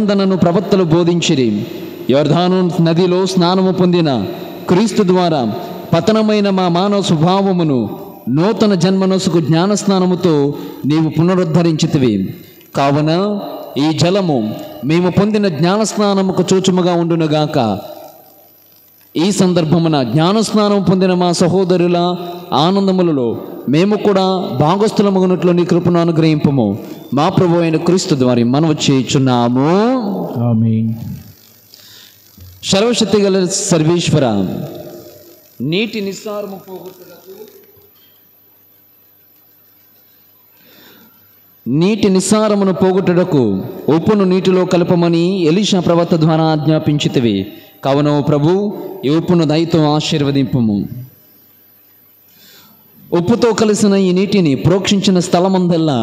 నిబంధనను ప్రవక్తలు బోధించిరి. యొర్దాను నదిలో స్నానము పొందిన క్రీస్తు ద్వారా పతనమైన మా మానవ స్వభావమును నూతన జన్మనసుకు జ్ఞానస్నానముతో నీవు పునరుద్ధరించితివి. కావున ఈ జలము మేము పొందిన జ్ఞానస్నానముకు సూచముగా ఉండునుగాక. ఈ సందర్భమున జ్ఞానస్నానం పొందిన మా సహోదరుల ఆనందములలో మేము కూడా భాగస్థులమగునట్లు నీ కృపను అనుగ్రహింపము. మా ప్రభు అయిన క్రీస్తు ద్వారా మనవి చేయుచున్నాము. ఆమేన్. సర్వశక్తి గల సర్వేశ్వర, నీటి నిస్సారము పోగొట్టుటకు నీటి నిస్సారమును పోగొట్టుటకు ఉప్పును నీటిలో కలపమని ఎలీషా ప్రవక్త ద్వారా ఆజ్ఞాపించితివి. కావున ప్రభు ఈ ఉప్పును దయతో ఆశీర్వదింపుము. ఉప్పుతో కలిసిన ఈ నీటిని ప్రోక్షించిన స్థలమందల్లా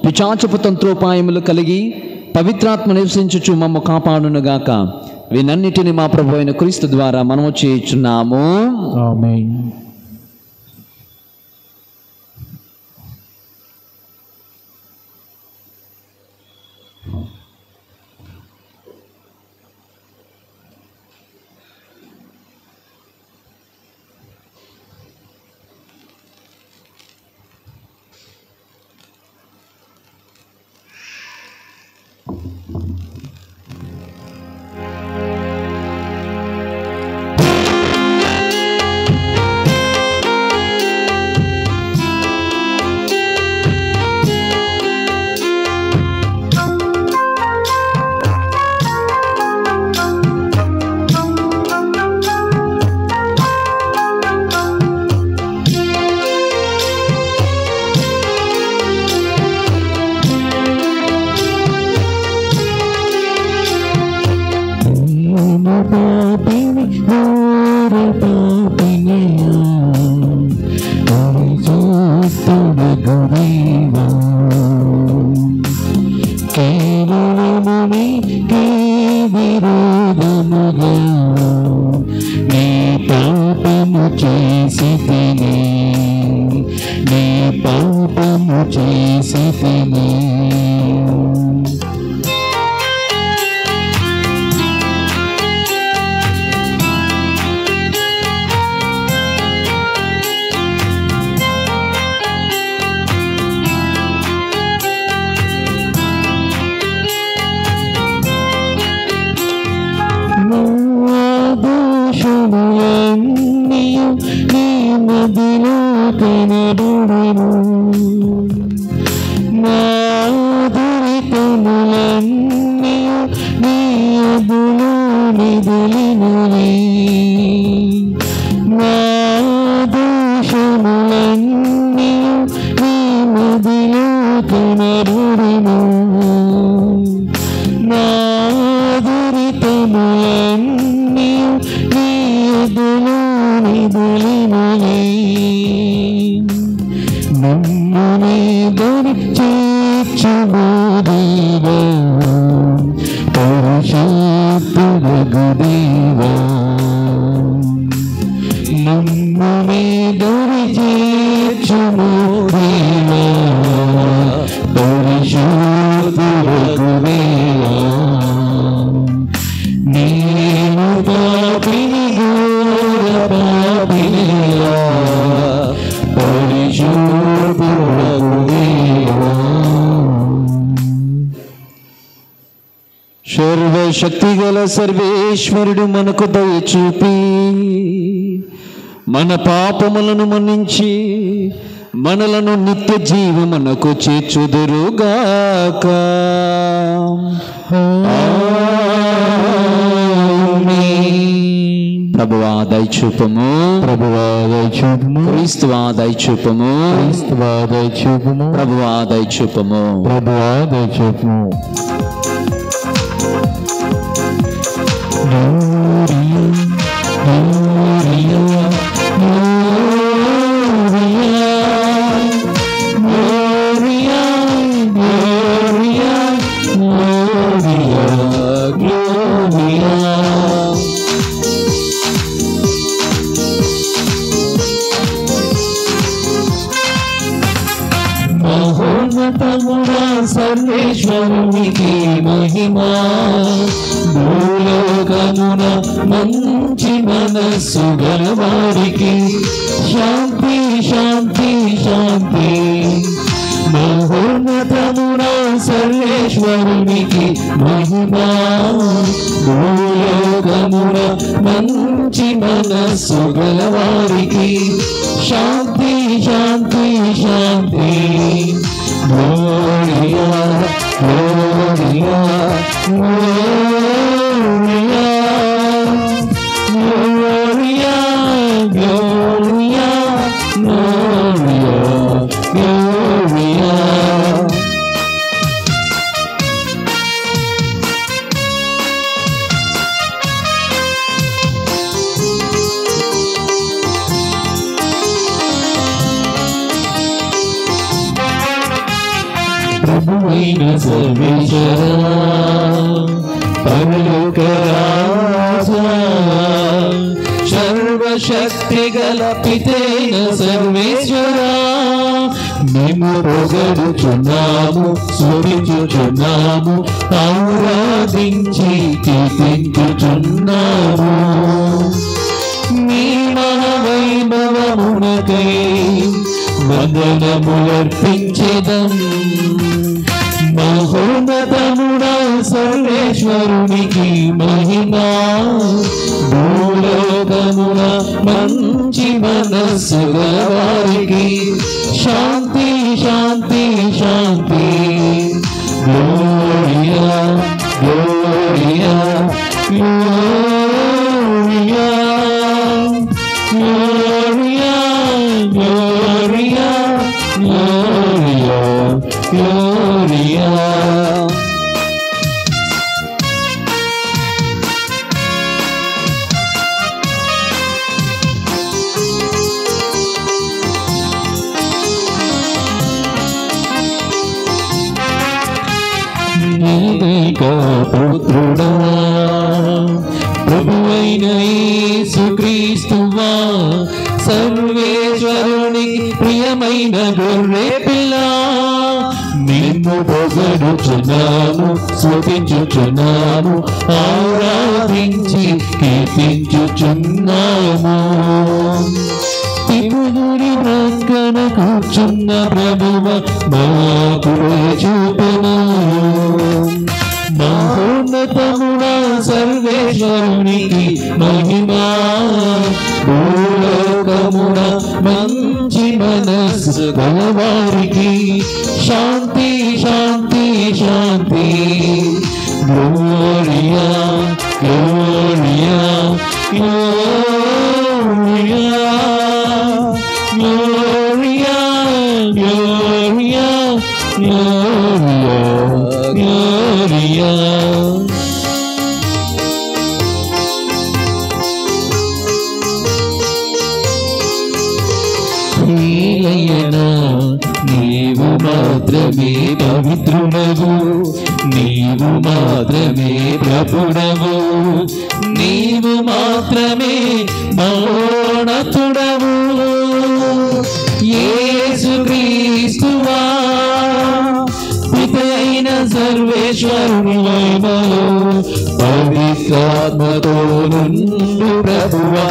పిశాచపు తంత్రోపాయములు కలిగి పవిత్రాత్మ నివసించుచు మమ్ము కాపాడునుగాక. వీనన్నిటిని మా ప్రభు అయిన క్రీస్తు ద్వారా మనము చేయుచున్నాము. ఆమేన్. సర్వశక్తిగల సర్వేశ్వరుడు మనకు దయచూపి మన పాపములను మన్నించి మనలను నిత్య జీవమునకు చేర్చుదురుగాక. ప్రభువా దయచూపము, ప్రభువా దయచూపము, క్రీస్తువా దయచూపము, క్రీస్తువా దయచూపము, ప్రభువా దయచూపము, ప్రభువా దయచూపము. మహోన్నతముగా సర్వేశ్వరునికి భూలోకమున మంచి మనస్సు గలవారికి శాంతి శాంతి శాంతి. మహోన్నతమున సర్వేశ్వరునికి మహిమా. భూలోకమున మంచి మనస్సు గలవారికి శాంతి శాంతి శాంతి. Gloria gloria gloria gloria gloria gloria gloria. ప్రభువైన సర్వేశ్వరా, పరలోక రాజా, సర్వశక్తి గల పితైన సర్వేశ్వరా, మేము పొగడుచున్నాము, స్తుతించుచున్నాము, ఆరాధించి కీర్తించుచున్నాము. నీ మహావైభవమునకై వందనములర్పించెదం. మహోన్నతముడా సర్వేశ్వరునికి మహిమా. భూలోకమున మంచి మనస్సు గలవారికి శాంతి శాంతి శాంతి. Gloria gloria gloria gloria gloria gloria gloria. ఏకైక పుత్రుడా, ప్రభువైన యేసుక్రీస్తువా, సర్వేశ్వరుని ప్రియమైన గొర్రె పిల్ల, నిన్ను పొగడుచున్నాము, స్తుతించుచున్నాము, ఆరాధించి కీర్తించుచున్నాము. తిరుగుడి ప్రక్కన కూర్చున్న ప్రభువ మాకు చూపును. మహోన్నతముడా సర్వేశ్వరునికి మహిమా. భూలోకమున మంచి మనస్సు గలవారికి శాంతి శాంతి శాంతి. Gloria gloria gloria gloria gloria gloria gloria. నీలయనా నీవు మాత్రమే పవిత్రుడవు, నీవు మాత్రమే ప్రభుడవు, నీవు మాత్రమే మహోన్నతుడవు. యేసుక్రీస్తువా, పితైన సర్వేశ్వరుని మహిమలో పవిత్రాత్మతో నుండు ప్రభువా.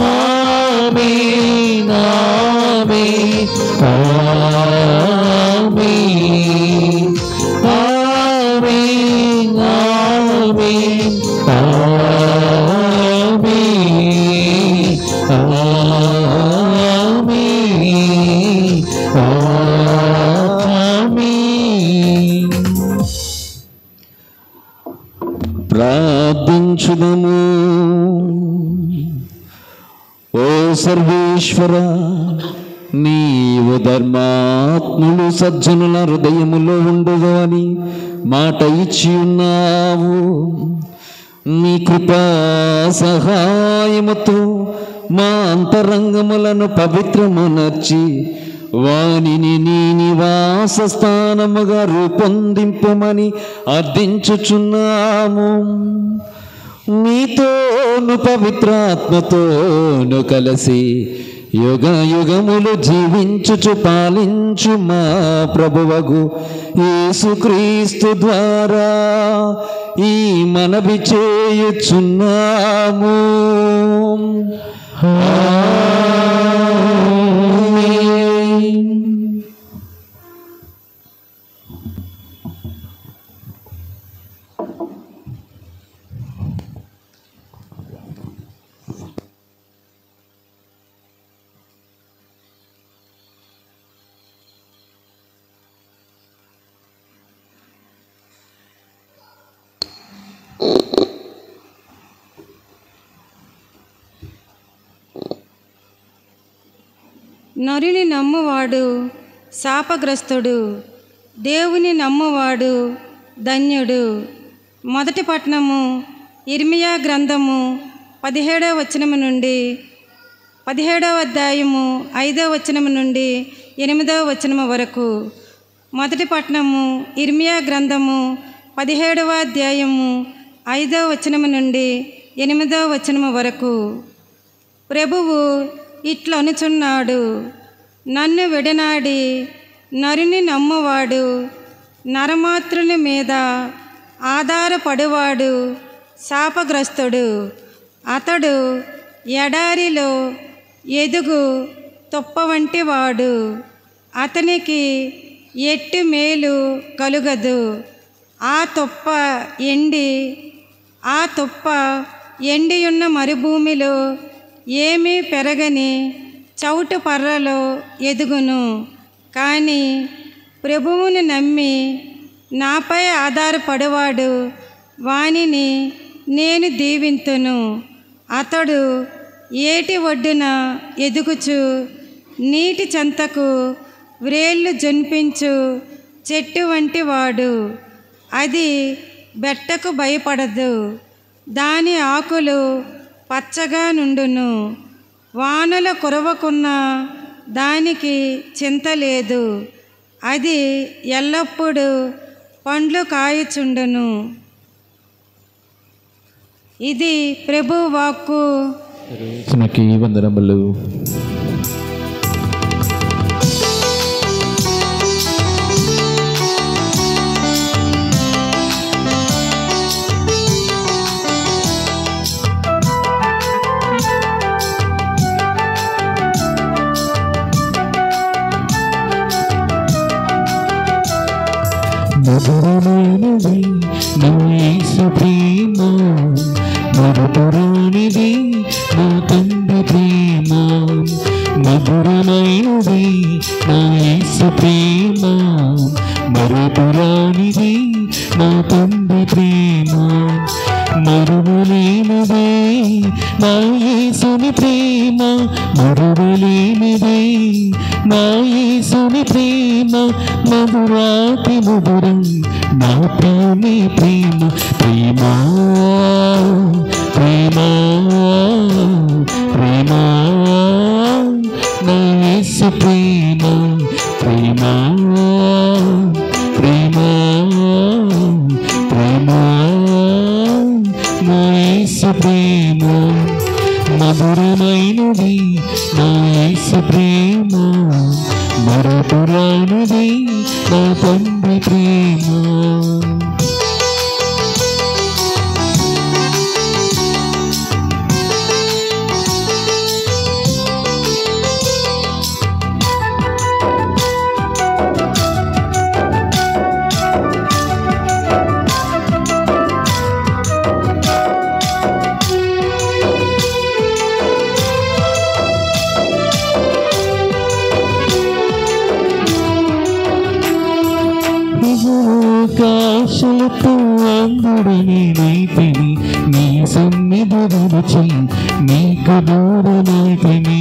ఆమేన్ ఆమేన్ ఆమేన్ ఆమేన్ ఆమేన్ ఆమేన్ ఆమేన్ ఆమేన్. ప్రార్థించుదము. ఓ సర్వేశ్వర, నీవు ధర్మాత్ములు సజ్జనుల హృదయములో ఉండుదు అని మాట ఇచ్చి ఉన్నావు. నీ కృపా సహాయముతో మా అంతరంగములను పవిత్రమునర్చి వానిని నీ నివాస స్థానముగా రూపొందింపమని అర్థించుచున్నాము. నీతోను పవిత్రాత్మతోను కలిసి యుగ యుగములు జీవించుచు పాలించు మా ప్రభువగు యేసుక్రీస్తు ద్వారా ఈ మనవి చేయుచున్నాము. నరుని నమ్మువాడు శాపగ్రస్తుడు, దేవుని నమ్మువాడు ధన్యుడు. మొదటి పట్టణము ఇర్మియా గ్రంథము 17వ వచనము నుండి 17వ అధ్యాయము 5వ వచనము నుండి 8వ వచనము వరకు. మొదటి పట్టణము ఇర్మియా గ్రంథము 17వ అధ్యాయము 5వ వచనము నుండి 8వ వచనము వరకు. ప్రభువు ఇట్లనుచున్నాడు, నన్ను విడనాడి నరుని నమ్మువాడు, నరమాత్రుని మీద ఆధారపడువాడు శాపగ్రస్తుడు. అతడు ఎడారిలో ఎదుగు తుప్ప వంటి వాడు, అతనికి ఎట్టి మేలు కలుగదు. ఆ తుప్ప ఎండియున్న మరుభూమిలో ఏమీ పెరగని చౌటు పర్రలో ఎదుగును. కానీ ప్రభువుని నమ్మి నాపై ఆధారపడవాడు, వానిని నేను దీవింతును. అతడు ఏటి ఒడ్డున ఎదుగుచు నీటి చెంతకు వ్రేళ్ళు జొన్పించు చెట్టు వంటి వాడు. అది బెట్టకు భయపడదు, దాని ఆకులు పచ్చగా నుండును. వానల కురవకున్న దానికి చింత లేదు, అది ఎల్లప్పుడూ పండ్లు కాయచుండును. ఇది ప్రభు వాక్కు. వందనములు. మధురమైనది నా యేసు ప్రేమ, మధురానిది నా తండ్రి ప్రేమ. మధురమైనది నా యేసు ప్రేమ, మధురానిది నా తండ్రి ప్రేమ. మరువలేనిదే నా యేసుని ప్రేమ, మరువలేనిదే నా యేసుని ప్రేమ. మధురాతి మధురం నా ప్రేమే ప్రేమ, ప్రేమ ప్రేమ ప్రేమ నా యేసు ప్రేమ, ప్రేమ ప్రేమ ప్రేమ నా యేసు ప్రేమ. మధురమైనది నా యేసు ప్రేమ, మరపురానిది నా తండ్రి ప్రేమ. ఆకాశలతో అందుడని నైతిని, నీ సన్నిధి విడిచి నీకు దూరమైతిని.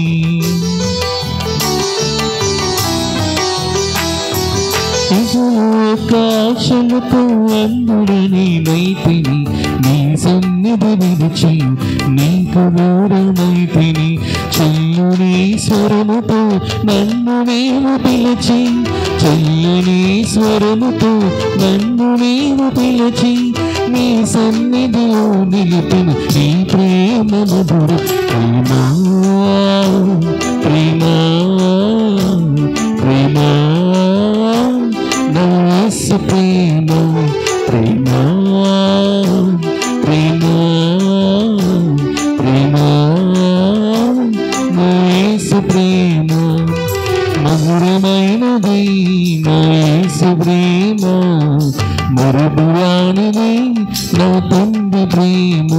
ఆకాశలతో అందుడని నైతిని, నీ సన్నిధి విడిచి నీకు దూరమైతిని. చెల్లుని స్వరముతో నన్ను నేను పిలిచి, చెల్లుని స్వరముతో నన్ను నేను పిలిచి, నీ సన్నిధిలో నిలిపిన నీ ప్రేమ మధుర ప్రేమ, ప్రేమ ప్రేమ నా యేసు ప్రేమ, ప్రేమ తండ్రి ప్రేమ.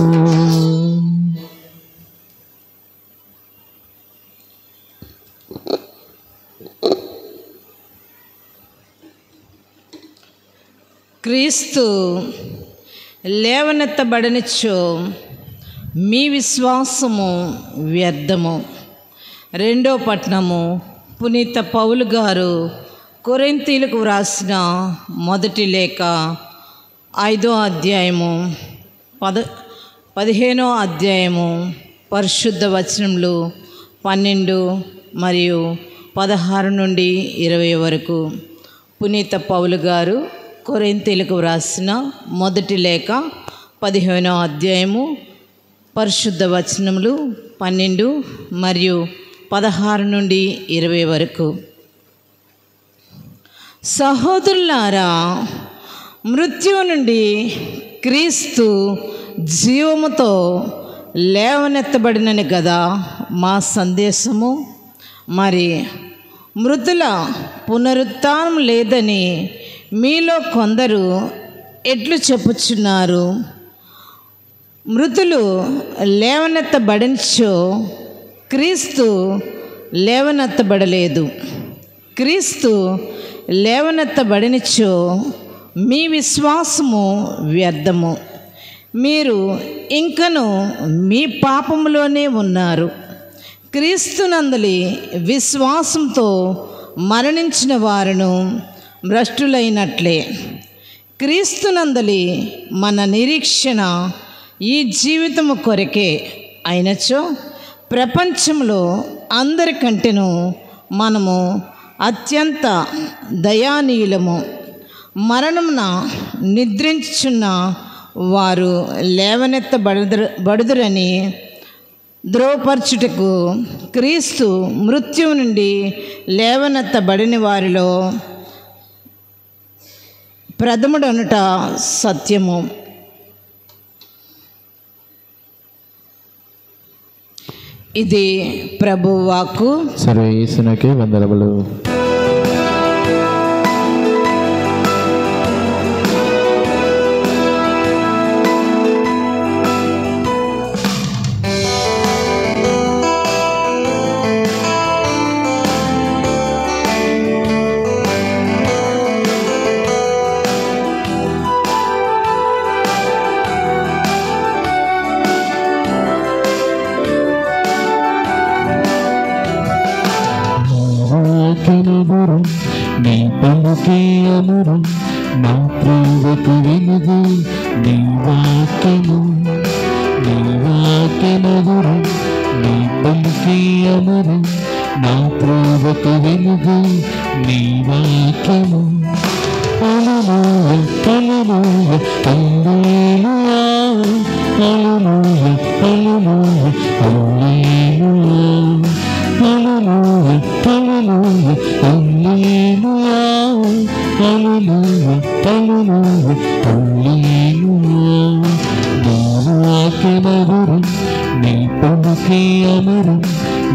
క్రీస్తు లేవనెత్తబడనిచ్చో మీ విశ్వాసము వ్యర్థము. 2వ పట్టణము పునీత పౌలు గారు కొరింథీయులకు వ్రాసిన మొదటి లేఖ 5వ అధ్యాయము 15వ అధ్యాయము పరిశుద్ధ వచనములు 12 మరియు 16 నుండి 20 వరకు. పునీత పౌలు గారు కొరింథీయులకు వ్రాసిన మొదటి లేఖ 15వ అధ్యాయము పరిశుద్ధ వచనములు 12 మరియు 16 నుండి 20 వరకు. సహోదరులారా, మృత్యువు నుండి క్రీస్తు జీవముతో లేవనెత్తబడినని కదా మా సందేశము. మరి మృతుల పునరుత్థానం లేదని మీలో కొందరు ఎట్లు చెప్పుచున్నారు? మృతులు లేవనెత్తబడినచో క్రీస్తు లేవనెత్తబడలేదు. క్రీస్తు లేవనెత్తబడినచో మీ విశ్వాసము వ్యర్థము. మీరు ఇంకను మీ పాపములోనే ఉన్నారు. క్రీస్తునందలి విశ్వాసంతో మరణించిన వారును భ్రష్టులైనట్లే. క్రీస్తునందలి మన నిరీక్షణ ఈ జీవితము కొరకే అయినచో ప్రపంచంలో అందరికంటేను మనము అత్యంత దయానీయులము. మరణమున నిద్రించుచున్న వారు లేవనెత్తబడుదురని ధ్రువపరచుటకు క్రీస్తు మృత్యువు నుండి లేవనెత్తబడిన వారిలో ప్రథముడనుట సత్యము. ఇది ప్రభువు వాక్కు. సర్వేశ్వరునికే వందనములు. నీ పలుకే అమరం, నా ప్రేమకు వెలుగు నీ వాక్యము. నీ వాక్యమధురం, నీ పలుకే అమరం, నా ప్రేమకు వెలుగు నీ వాక్యము. హల్లెలూయా హల్లెలూయా హల్లెలూయా హల్లెలూయా హల్లెలూయా హల్లెలూయా హల్లెలూయా హల్లెలూయా హల్లెలూయా హల్లెలూయా హల్లెలూయా హల్లెలూయా. నీ వాక్యమధురం, నీ పలుకే అమరం,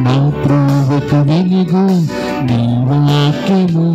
నా ప్రేమకు వెలుగు నీ వాక్యము.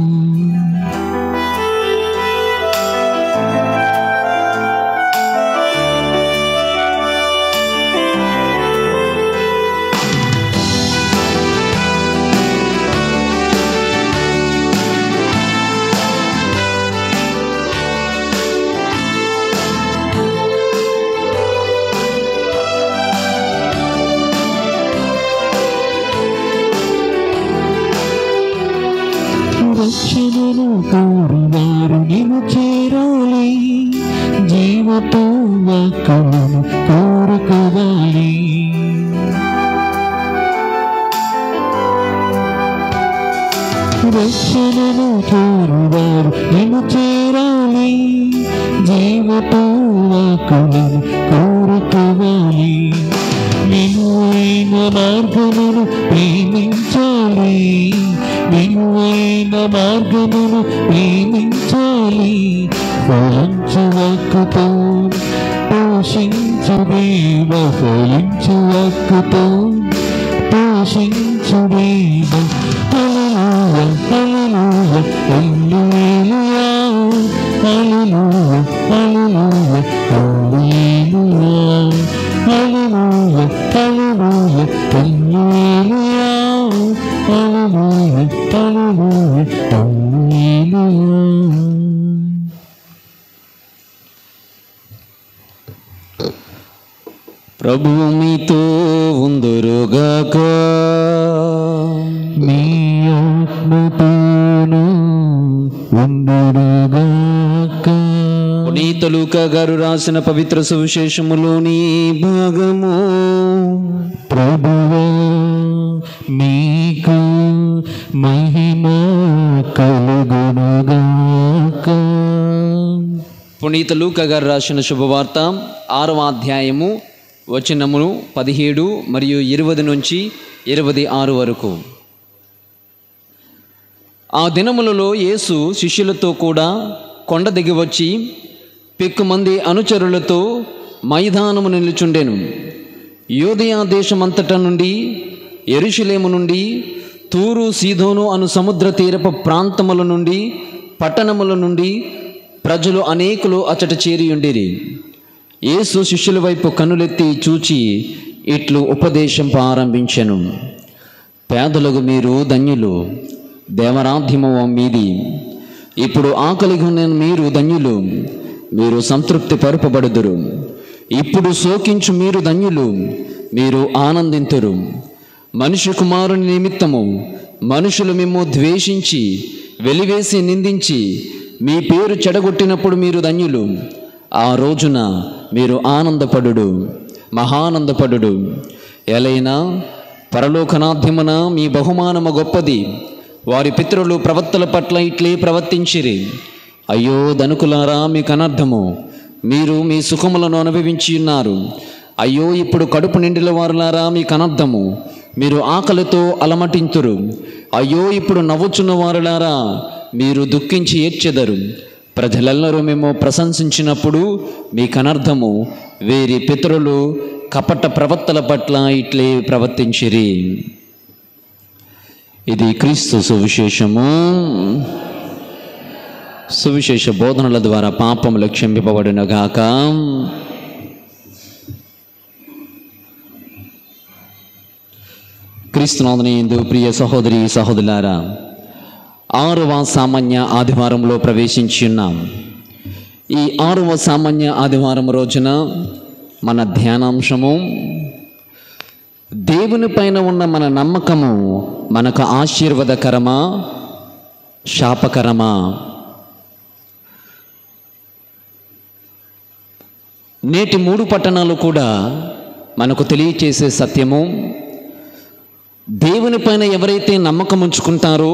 రక్షణను కోరువారు నిన్ను చేరాలి, జీవతో వాక్కులను కోరుకోవాలి. రక్షణను కోరువారు నిన్ను చేరాలి, జీవతో వాక్కులను కోరుకోవాలి. విలువైన మార్గమును ప్రేమించాలి, విలువైన మార్గమును ప్రేమించాలి. ఫలించు వాక్కుతో పోషించు దేవ, ఫలించు వాక్కుతో పోషించు దేవ. హల్లెలూయా హల్లెలూయా హల్లెలూయా హల్లెలూయా హల్లెలూయా హల్లెలూయా. ప్రభువు మీతో ఉందురుగాక. మీ ఆత్మతోను ఉండుగాక. పునీత లూకా గారు రాసిన పవిత్ర సువిశేషములోని భాగము. ప్రభువా మీకు మహిమ కలుగునుగాక. పునీత లూకా గారు రాసిన శుభవార్త 6వ అధ్యాయము వచనములు 17 మరియు 20 నుంచి 26 వరకు. ఆ దినములలో యేసు శిష్యులతో కూడా కొండ దిగి వచ్చి పెక్కుమంది అనుచరులతో మైదానము నిలుచుండెను. యూదయ దేశమంతటా నుండి, యెరూషలేము నుండి, తూరు సీదోను అను సముద్ర తీరపు ప్రాంతముల నుండి, పట్టణముల నుండి ప్రజలు అనేకులు అచట చేరియుండిరి. యేసు శిష్యుల వైపు కన్నులెత్తి చూచి ఇట్లు ఉపదేశం ప్రారంభించెను. పేదలకు మీరు ధన్యులు, దేవరాధ్యము మీది. ఇప్పుడు ఆకలిగా ఉన్న మీరు ధన్యులు, మీరు సంతృప్తి పరుపబడుదురు. ఇప్పుడు శోకించు మీరు ధన్యులు, మీరు ఆనందింతురు. మనుష్య కుమారుని నిమిత్తము మనుషులు మిమ్ము ద్వేషించి, వెలివేసి, నిందించి మీ పేరు చెడగొట్టినప్పుడు మీరు ధన్యులు. ఆ రోజున మీరు ఆనందపడుడు, మహానందపడుడు. ఎలైనా పరలోకనాథ్యమున మీ బహుమానము గొప్పది. వారి పితరులు ప్రవక్తల పట్ల ఇట్లే ప్రవర్తించిరి. అయ్యో ధనుకులారా, మీకు అనర్థము, మీరు మీ సుఖములను అనుభవించి ఉన్నారు. అయ్యో ఇప్పుడు కడుపు నిండిన వారులారా, మీకు అనర్థము, మీరు ఆకలితో అలమటింతురు. అయ్యో ఇప్పుడు నవ్వుచున్న వారులారా, మీరు దుఃఖించి ఏడ్చెదరు. ప్రజలెల్లరూ మేము ప్రశంసించినప్పుడు మీకు అనర్థము, వీరి పితరులు కపట ప్రవక్తల పట్ల ఇట్లే ప్రవర్తించిరి. ఇది క్రీస్తు సువిశేషము. సువిశేష బోధనల ద్వారా పాపములు క్షమింపబడునుగాక. క్రీస్తునాథుని యందు ప్రియ సహోదరి సహోదరులారా, 6వ సామాన్య ఆదివారంలో ప్రవేశించి ఉన్నాం. ఈ 6వ సామాన్య ఆదివారం రోజున మన ధ్యానాంశము, దేవుని పైన ఉన్న మన నమ్మకము మనకు ఆశీర్వాదకరమా, శాపకరమా? నేటి 3 పట్టణాలు కూడా మనకు తెలియచేసే సత్యము, దేవుని పైన ఎవరైతే నమ్మకం ఉంచుకుంటారో,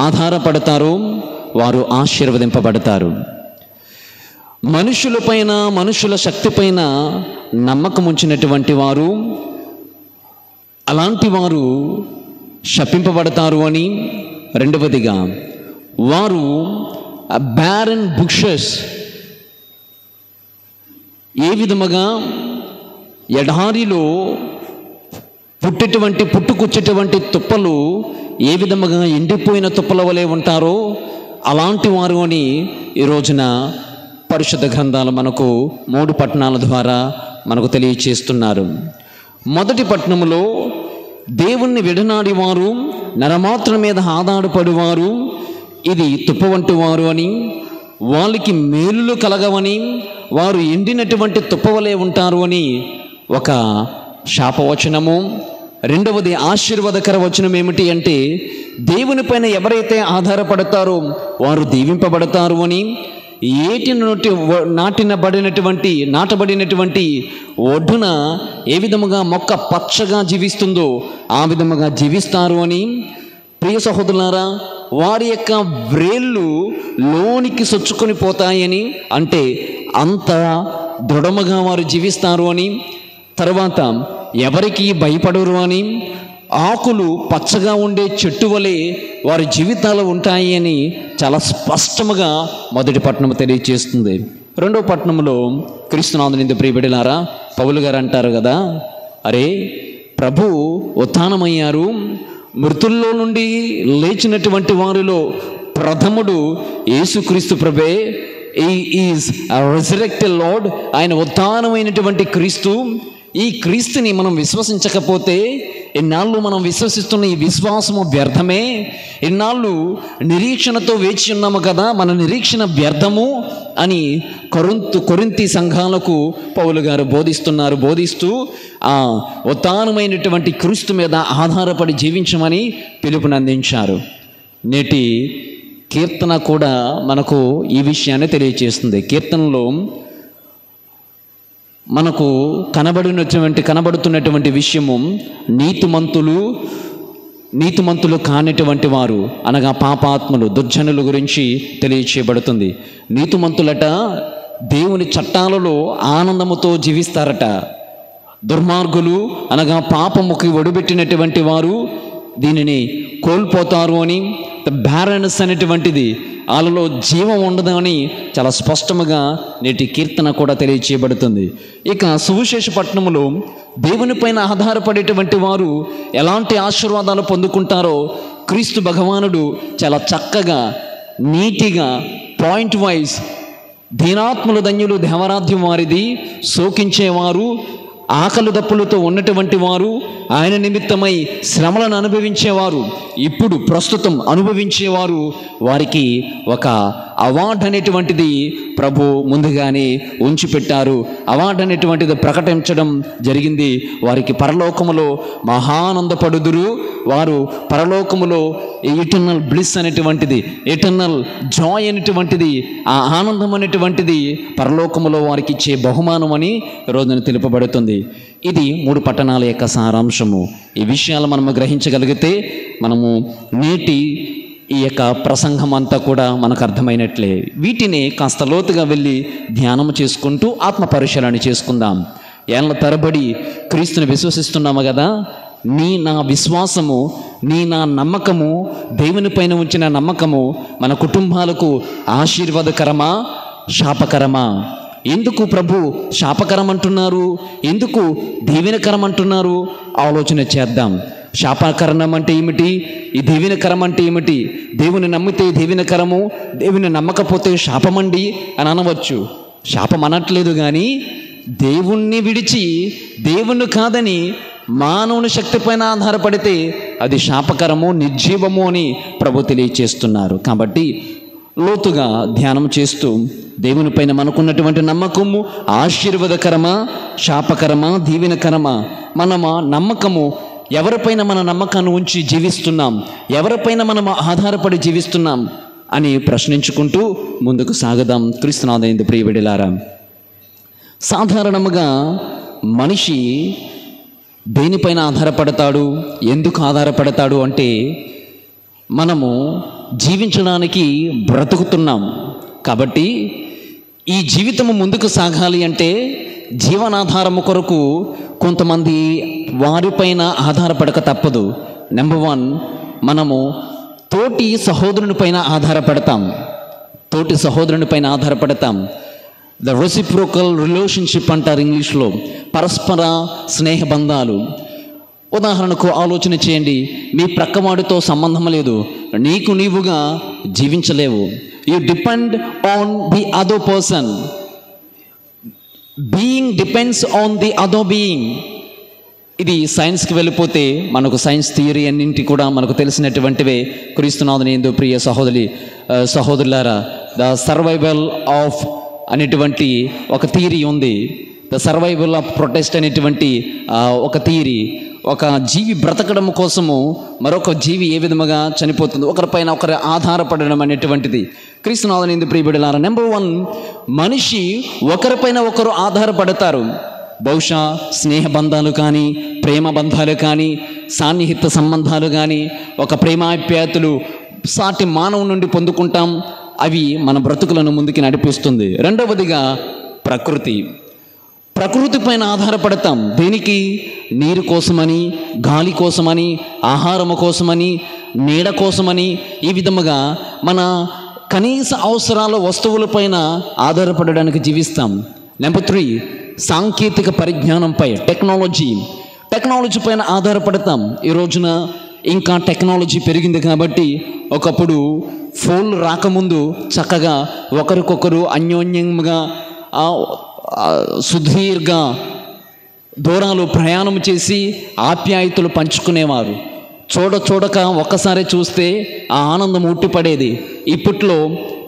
ఆధారపడతారో, వారు ఆశీర్వదింపబడతారు. మనుషులపైన, మనుషుల శక్తి పైన నమ్మకం ఉంచినటువంటి వారు, అలాంటి వారు శపింపబడతారు అని. రెండవదిగా, వారు బ్యారన్ బుషెస్, ఏ విధముగా ఎడారిలో పుట్టుకొచ్చేటువంటి తుప్పలు ఏ విధముగా ఎండిపోయిన తుప్పల వలె ఉంటారో అలాంటి వారు అని ఈ రోజున పరిశుద్ధ గ్రంథాలు మనకు 3 పట్టణాల ద్వారా మనకు తెలియచేస్తున్నారు. మొదటి పట్టణములో దేవుణ్ణి విడనాడి వారు, నరమాత్రుల మీద ఆధారపడివారు, ఇది తుప్ప వంటి వారు అని, వాళ్ళకి మేలులు కలగవని, వారు ఎండినటువంటి తుప్పవలే ఉంటారు అని ఒక శాపవచనము. రెండవది ఆశీర్వాదకర వచనం ఏమిటి అంటే, దేవుని పైన ఎవరైతే ఆధారపడతారో వారు దీవింపబడతారు అని. నాటబడినటువంటి ఒడ్డున ఏ విధముగా మొక్క పచ్చగా జీవిస్తుందో ఆ విధముగా జీవిస్తారు అని. ప్రియ సహోదరులారా, వారి యొక్క వ్రేళ్ళు లోనికి సొచ్చుకొని పోతాయని, అంటే అంత దృఢముగా వారు జీవిస్తారు అని. తర్వాత ఎవరికి భయపడరు అని, ఆకులు పచ్చగా ఉండే చెట్టు వలె వారి జీవితాలు ఉంటాయి అని చాలా స్పష్టముగా మొదటి పట్టణము తెలియజేస్తుంది. రెండవ పట్టణంలో క్రీస్తునాథుని ప్రియబిడ్డలారా, పౌలు గారు అంటారు కదా, అరే ప్రభు ఉత్థానమయ్యారు, మృతుల్లో నుండి లేచినటువంటి వారిలో ప్రథముడు యేసుక్రీస్తు ప్రభే. ఈజ్ రెజరెక్టెడ్ లార్డ్, ఆయన ఉత్థానమైనటువంటి క్రీస్తు. ఈ క్రీస్తుని మనం విశ్వసించకపోతే ఇన్నాళ్ళు మనం విశ్వసిస్తున్న ఈ విశ్వాసము వ్యర్థమే, ఇన్నాళ్ళు నిరీక్షణతో వేచి ఉన్నాము కదా, మన నిరీక్షణ వ్యర్థము అని కొరింథీ సంఘాలకు పౌలు గారు బోధిస్తూ ఆ ఉత్థానమైనటువంటి క్రీస్తు మీద ఆధారపడి జీవించమని పిలుపునందించారు. నేటి కీర్తన కూడా మనకు ఈ విషయాన్ని తెలియజేస్తుంది. కీర్తనలో మనకు కనబడుతున్నటువంటి విషయము నీతిమంతులు కానిటువంటి వారు అనగా పాపాత్ములు, దుర్జనుల గురించి తెలియచేయబడుతుంది. నీతిమంతులట దేవుని చట్టాలలో ఆనందముతో జీవిస్తారట. దుర్మార్గులు అనగా పాపముకి ఒడిబెట్టినటువంటి వారు దీనిని కోల్పోతారు అని, బ్యారనెస్ అనేటువంటిది వాళ్ళలో జీవం ఉండదు అని చాలా స్పష్టముగా నేటి కీర్తన కూడా తెలియచేయబడుతుంది. ఇక సువిశేష పట్టణములో దేవునిపైన ఆధారపడేటువంటి వారు ఎలాంటి ఆశీర్వాదాలు పొందుకుంటారో క్రీస్తు భగవానుడు చాలా చక్కగా నీటిగా పాయింట్ వైజ్, దీనాత్ములు ధన్యులు దేవరాధ్యం వారిది, శోకించేవారు ఆకలి దప్పులతో ఉన్నటువంటి వారు, ఆయన నిమిత్తమై శ్రమలను అనుభవించేవారు, ఇప్పుడు ప్రస్తుతం అనుభవించేవారు, వారికి ఒక అవార్డు అనేటువంటిది ప్రభు ముందుగానే ఉంచిపెట్టారు. అవార్డు అనేటువంటిది ప్రకటించడం జరిగింది. వారికి పరలోకములో మహానందపడుదురు. వారు పరలోకములో ఇటర్నల్ బ్లిస్ అనేటువంటిది, ఇటర్నల్ జాయ్ అనేటువంటిది, ఆ ఆనందం అనేటువంటిది పరలోకములో వారికి ఇచ్చే బహుమానం అని రోజున తెలుపబడుతుంది. ఇది 3 పట్టణాల యొక్క సారాంశము. ఈ విషయాలు మనము గ్రహించగలిగితే మనము నేటి ఈ యొక్క ప్రసంగం అంతా కూడా మనకు అర్థమైనట్లే. వీటిని కాస్త లోతుగా వెళ్ళి ధ్యానం చేసుకుంటూ ఆత్మ పరిశీలన చేసుకుందాం. ఏళ్ళ తరబడి క్రీస్తుని విశ్వసిస్తున్నాము కదా, నా విశ్వాసము, నా నమ్మకము, దేవుని పైన ఉంచిన నమ్మకము మన కుటుంబాలకు ఆశీర్వాదకరమా శాపకరమా? ఎందుకు ప్రభు శాపకరం అంటున్నారు, ఎందుకు దీవెనకరం అంటున్నారు? ఆలోచన చేద్దాం. శాపకరణం అంటే ఏమిటి, ఈ దీవెనకరం అంటే ఏమిటి? దేవుని నమ్మితే దీవెనకరము, దేవుని నమ్మకపోతే శాపమండి అని అనవచ్చు. శాపం అనట్లేదు, కానీ దేవుణ్ణి విడిచి దేవుణ్ణి కాదని మానవుని శక్తి పైన ఆధారపడితే అది శాపకరము, నిర్జీవము అని ప్రభు తెలియచేస్తున్నారు. కాబట్టి లోతుగా ధ్యానం చేస్తూ దేవుని పైన మనకున్నటువంటి నమ్మకము ఆశీర్వాదకరమా శాపకరమా దీవెనకరమా? మనము నమ్మకము ఎవరిపైన మన నమ్మకాన్ని ఉంచి జీవిస్తున్నాం, ఎవరిపైన మనం ఆధారపడి జీవిస్తున్నాం అని ప్రశ్నించుకుంటూ ముందుకు సాగుదాం. క్రీస్తునాథుని ప్రియబిడ్డలారా, సాధారణంగా మనిషి దేనిపైన ఆధారపడతాడు, ఎందుకు ఆధారపడతాడు అంటే మనము జీవించడానికి బ్రతుకుతున్నాం కాబట్టి ఈ జీవితము ముందుకు సాగాలి అంటే జీవనాధారము కొరకు కొంతమంది వారిపైన ఆధారపడక తప్పదు. నెంబర్ 1, మనము తోటి సహోదరుని పైన ఆధారపడతాం. ద రెసిప్రోకల్ రిలేషన్షిప్ అంటారు ఇంగ్లీష్లో, పరస్పర స్నేహ బంధాలు. ఉదాహరణకు ఆలోచన చేయండి, మీ ప్రక్కవాడితో సంబంధం లేదు, నీకు నీవుగా జీవించలేవు. You depend on the other person. Being depends on the other being. ఇది సైన్స్కి వెళ్ళిపోతే మనకు సైన్స్ థియరీ అన్నింటి కూడా మనకు తెలిసినటువంటివే. క్రీస్తునాథుని యందు ప్రియ సహోదరులారా, ద సర్వైవల్ ఆఫ్ అనేటువంటి ఒక థియరీ ఉంది. ద సర్వైవల్ ఆఫ్ ప్రొటెస్ట్ అనేటువంటి ఒక థియరీ. ఒక జీవి బ్రతకడం కోసము మరొక జీవి ఏ విధముగా చనిపోతుంది, ఒకరిపైన ఒకరు ఆధారపడడం అనేటువంటిది. క్రీస్తునాథుని యందు ప్రియబిడ్డలారా, నెంబర్ 1, మనిషి ఒకరిపైన ఒకరు ఆధారపడతారు. బహుశా స్నేహ బంధాలు కానీ, ప్రేమ బంధాలు కానీ, సాన్నిహిత సంబంధాలు కానీ, ఒక ప్రేమాప్యాయతలు సాటి మానవు నుండి పొందుకుంటాం. అవి మన బ్రతుకులను ముందుకు నడిపిస్తుంది. రెండవదిగా ప్రకృతి పైన ఆధారపడతాం. దేనికి? నీరు కోసమని, గాలి కోసమని, ఆహారము కోసమని, నీడ కోసమని, ఈ విధముగా మన కనీస అవసరాల వస్తువులపైన ఆధారపడడానికి జీవిస్తాం. నెంబర్ 3, సాంకేతిక పరిజ్ఞానంపై, టెక్నాలజీ పైన ఆధారపడతాం. ఈ రోజున ఇంకా టెక్నాలజీ పెరిగింది కాబట్టి ఒకప్పుడు ఫోన్లు రాకముందు చక్కగా ఒకరికొకరు అన్యోన్యంగా సుదీర్ఘ దూరాలు ప్రయాణం చేసి ఆప్యాయతలు పంచుకునేవారు. చూడక ఒక్కసారి చూస్తే ఆ ఆనందం ఉట్టిపడేది.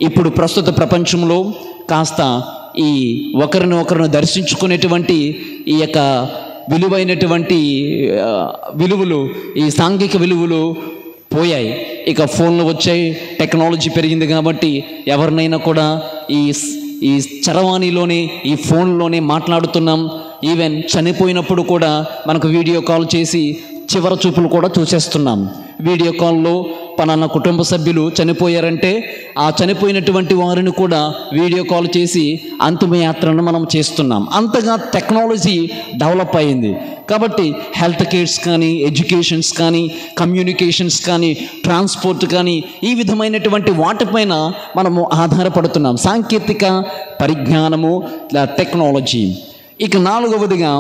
ఇప్పుడు ప్రస్తుత ప్రపంచంలో కాస్త ఈ ఒకరిని దర్శించుకునేటువంటి ఈ యొక్క విలువైనటువంటి విలువలు, ఈ సాంఘిక విలువలు పోయాయి. ఇక ఫోన్లు వచ్చాయి, టెక్నాలజీ పెరిగింది కాబట్టి ఎవరినైనా కూడా ఈ చరవాణిలోనే, ఈ ఫోన్లోనే మాట్లాడుతున్నాం. ఈవెన్ చనిపోయినప్పుడు కూడా మనకు వీడియో కాల్ చేసి చివరి చూపులు కూడా చూసేస్తున్నాం. వీడియో కాల్లో పలానా కుటుంబ సభ్యులు చనిపోయారంటే ఆ చనిపోయినటువంటి వారిని కూడా వీడియో కాల్ చేసి అంతిమయాత్రను మనం చేస్తున్నాం. అంతగా టెక్నాలజీ డెవలప్ అయింది. కాబట్టి హెల్త్ కేర్స్ కానీ, ఎడ్యుకేషన్స్ కానీ, కమ్యూనికేషన్స్ కానీ, ట్రాన్స్పోర్ట్ కానీ, ఈ విధమైనటువంటి వాటిపైన మనము ఆధారపడుతున్నాం. సాంకేతిక పరిజ్ఞానము, టెక్నాలజీ. ఇక 4వదిగా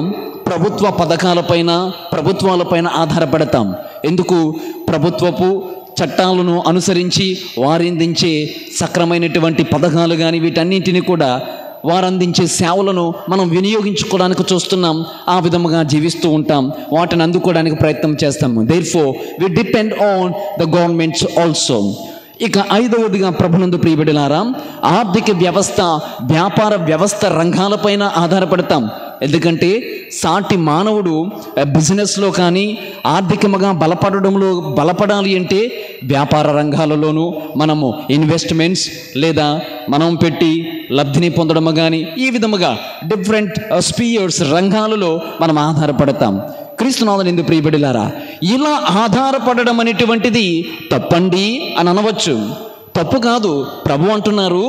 ప్రభుత్వ పథకాలపైన, ప్రభుత్వాలపైన ఆధారపడతాం. ఎందుకు? ప్రభుత్వపు చట్టాలను అనుసరించి వారందించే సక్రమైనటువంటి పథకాలు కానీ వీటన్నింటినీ కూడా వారందించే సేవలను మనం వినియోగించుకోవడానికి చూస్తున్నాం. ఆ విధముగా జీవిస్తూ ఉంటాం, వాటిని అందుకోవడానికి ప్రయత్నం చేస్తాము. Therefore we depend on the governments also. ఇక 5వదిగా ప్రభునందు ప్రియబిడ్డలారా, ఆర్థిక వ్యవస్థ, వ్యాపార వ్యవస్థ రంగాలపైన ఆధారపడతాం. ఎందుకంటే సాటి మానవుడు బిజినెస్లో కానీ ఆర్థికంగా బలపడాలి అంటే వ్యాపార రంగాలలోనూ మనము ఇన్వెస్ట్మెంట్స్ లేదా మనం పెట్టి లబ్ధిని పొందడము కానీ ఈ విధముగా డిఫరెంట్ స్పియర్స్ రంగాలలో మనం ఆధారపడతాం. క్రీస్తునాథుని యందు ప్రియబిడ్డలారా, ఇలా ఆధారపడడం అనేటువంటిది తప్పండి అని అనవచ్చు. తప్పు కాదు. ప్రభు అంటున్నారు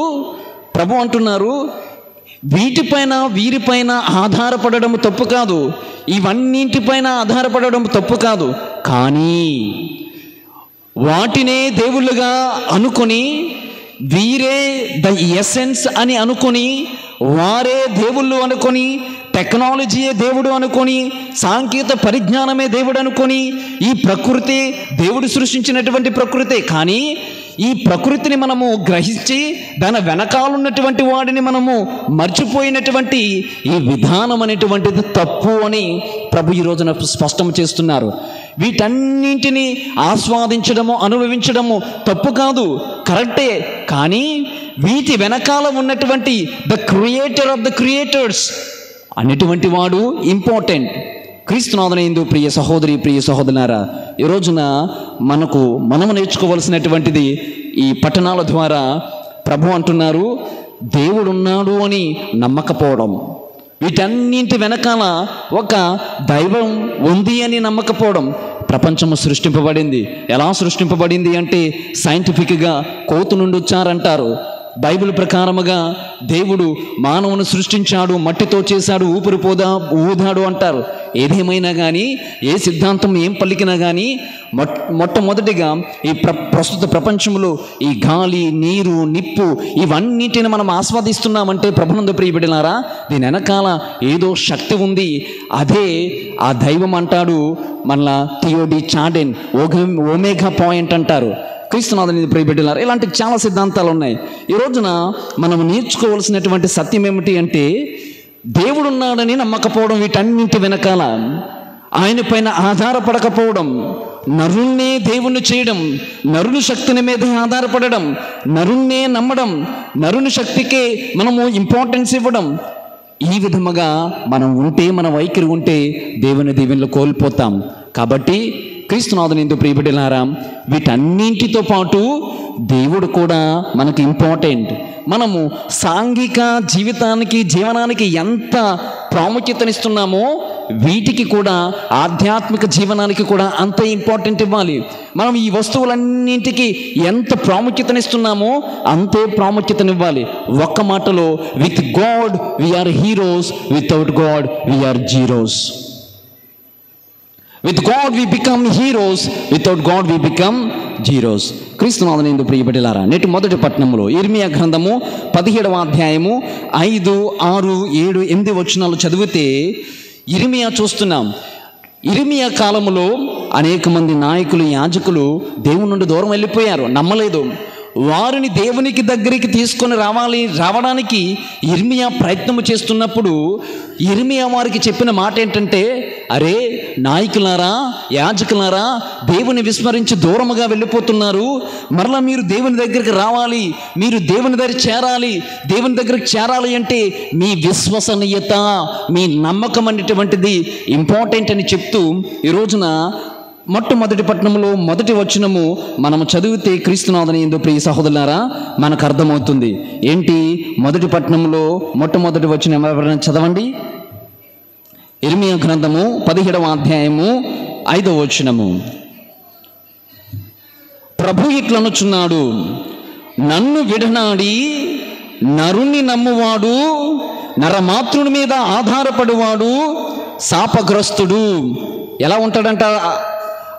వీరిపైన ఆధారపడడం తప్పు కాదు, ఇవన్నింటిపైన ఆధారపడడం తప్పు కాదు. కానీ వాటినే దేవుళ్ళుగా అనుకొని, వీరే ద ఎసెన్స్ అని అనుకొని, వారే దేవుళ్ళు అనుకొని, టెక్నాలజీయే దేవుడు అనుకొని, సాంకేతిక పరిజ్ఞానమే దేవుడు అనుకొని, ఈ ప్రకృతి దేవుడు సృష్టించినటువంటి ప్రకృతే, కానీ ఈ ప్రకృతిని మనము గ్రహించి దాని వెనకాలన్నటువంటి వాడిని మనము మర్చిపోయినటువంటి ఈ విధానం అనేటువంటిది తప్పు అని ప్రభు ఈ రోజున స్పష్టం చేస్తున్నారు. వీటన్నింటినీ ఆస్వాదించడము, అనుభవించడము తప్పు కాదు, కరెక్టే. కానీ వీటి వెనకాల ఉన్నటువంటి the creator of the creators అనేటువంటి వాడు ఇంపార్టెంట్. క్రీస్తునాథుని యందు ప్రియ సహోదరి, ప్రియ సహోదరులారా, ఈ రోజున మనము నేర్చుకోవలసినటువంటిది ఈ పట్టణాల ద్వారా ప్రభు అంటున్నారు, దేవుడు ఉన్నాడు అని నమ్మకపోవడం, వీటన్నింటి వెనకాల ఒక దైవం ఉంది అని నమ్మకపోవడం. ప్రపంచము సృష్టింపబడింది. ఎలా సృష్టింపబడింది అంటే సైంటిఫిక్గా కోతు నుండి వచ్చారంటారు. బైబిల్ ప్రకారముగా దేవుడు మానవుని సృష్టించాడు, మట్టితో చేశాడు, ఊదాడు అంటారు. ఏదేమైనా కానీ, ఏ సిద్ధాంతం ఏం పలికినా కానీ మొట్టమొదటిగా ఈ ప్రస్తుత ప్రపంచంలో ఈ గాలి, నీరు, నిప్పు ఇవన్నిటిని మనం ఆస్వాదిస్తున్నామంటే ప్రభునందు ప్రియబిడ్డలారా, దీని వెనకాల ఏదో శక్తి ఉంది. అదే ఆ దైవం అంటాడు. మళ్ళా థియోడి చాడెన్ ఒమేగా పాయింట్ అంటారు. క్రీస్తునాథుని ప్రియబిడ్డలారా, ఇలాంటి చాలా సిద్ధాంతాలు ఉన్నాయి. ఈ రోజున మనం నేర్చుకోవాల్సినటువంటి సత్యం ఏమిటి అంటే దేవుడు ఉన్నాడని నమ్మకపోవడం, వీటన్నింటి వెనకాల ఆయన పైన ఆధారపడకపోవడం, నరుణ్ణే దేవుణ్ణి చేయడం, నరుని శక్తిని మీద ఆధారపడడం, నరుణ్ణే నమ్మడం, నరుని శక్తికే మనము ఇంపార్టెన్స్ ఇవ్వడం. ఈ విధముగా మనం ఉంటే, మన వైఖరి ఉంటే దేవుని దీవెనలు కోల్పోతాం. కాబట్టి క్రీస్తునాథుని యందు ప్రియబిడ్డలారా, వీటన్నింటితో పాటు దేవుడు కూడా మనకు ఇంపార్టెంట్. మనము సాంఘిక జీవనానికి ఎంత ప్రాముఖ్యతనిస్తున్నామో వీటికి కూడా, ఆధ్యాత్మిక జీవనానికి కూడా అంత ఇంపార్టెంట్ ఇవ్వాలి. మనం ఈ వస్తువులన్నింటికి ఎంత ప్రాముఖ్యతనిస్తున్నామో అంతే ప్రాముఖ్యతనివ్వాలి. ఒక్క మాటలో, with God we are heroes, without God we are zeros. With God we become heroes, without God we become zeros. క్రీస్తునాథుని యందు ప్రియబిడ్డలారా, నేటి మొదటి పట్టణంలో ఇర్మియా గ్రంథము 17వ అధ్యాయము 5, 6, 7, 8 వచనాలు చదివితే ఇర్మియా చూస్తున్నాం. ఇర్మియా కాలములో అనేక మంది నాయకులు, యాజకులు దేవుని నుండి దూరం వెళ్ళిపోయారు, నమ్మలేదు. వారిని దేవునికి దగ్గరికి తీసుకొని రావడానికి యిర్మీయా ప్రయత్నం చేస్తున్నప్పుడు యిర్మీయా వారికి చెప్పిన మాట ఏంటంటే, అరే నాయకులారా, యాజకులారా, దేవుని విస్మరించి దూరముగా వెళ్ళిపోతున్నారు. మరలా మీరు దేవుని దగ్గరికి రావాలి, మీరు దేవుని దగ్గర చేరాలి. దేవుని దగ్గరికి చేరాలి అంటే మీ విశ్వసనీయత, మీ నమ్మకం అనేటువంటిది ఇంపార్టెంట్ అని చెప్తూ ఈ రోజున మొట్టమొదటి పట్టణంలో మొదటి వచనము మనము చదివితే క్రీస్తునాథుని యందు ప్రియ సహోదరులారా మనకు అర్థమవుతుంది. ఏంటి మొదటి పట్టణంలో మొట్టమొదటి వచనం ఎవరైనా చదవండి. యిర్మీయా గ్రంథము 17వ అధ్యాయము 5వ వచనము. ప్రభు ఇట్లనుచున్నాడు, నన్ను విడనాడి నరుణ్ణి నమ్మువాడు, నరమాతృని మీద ఆధారపడువాడు శాపగ్రస్తుడు. ఎలా ఉంటాడంట?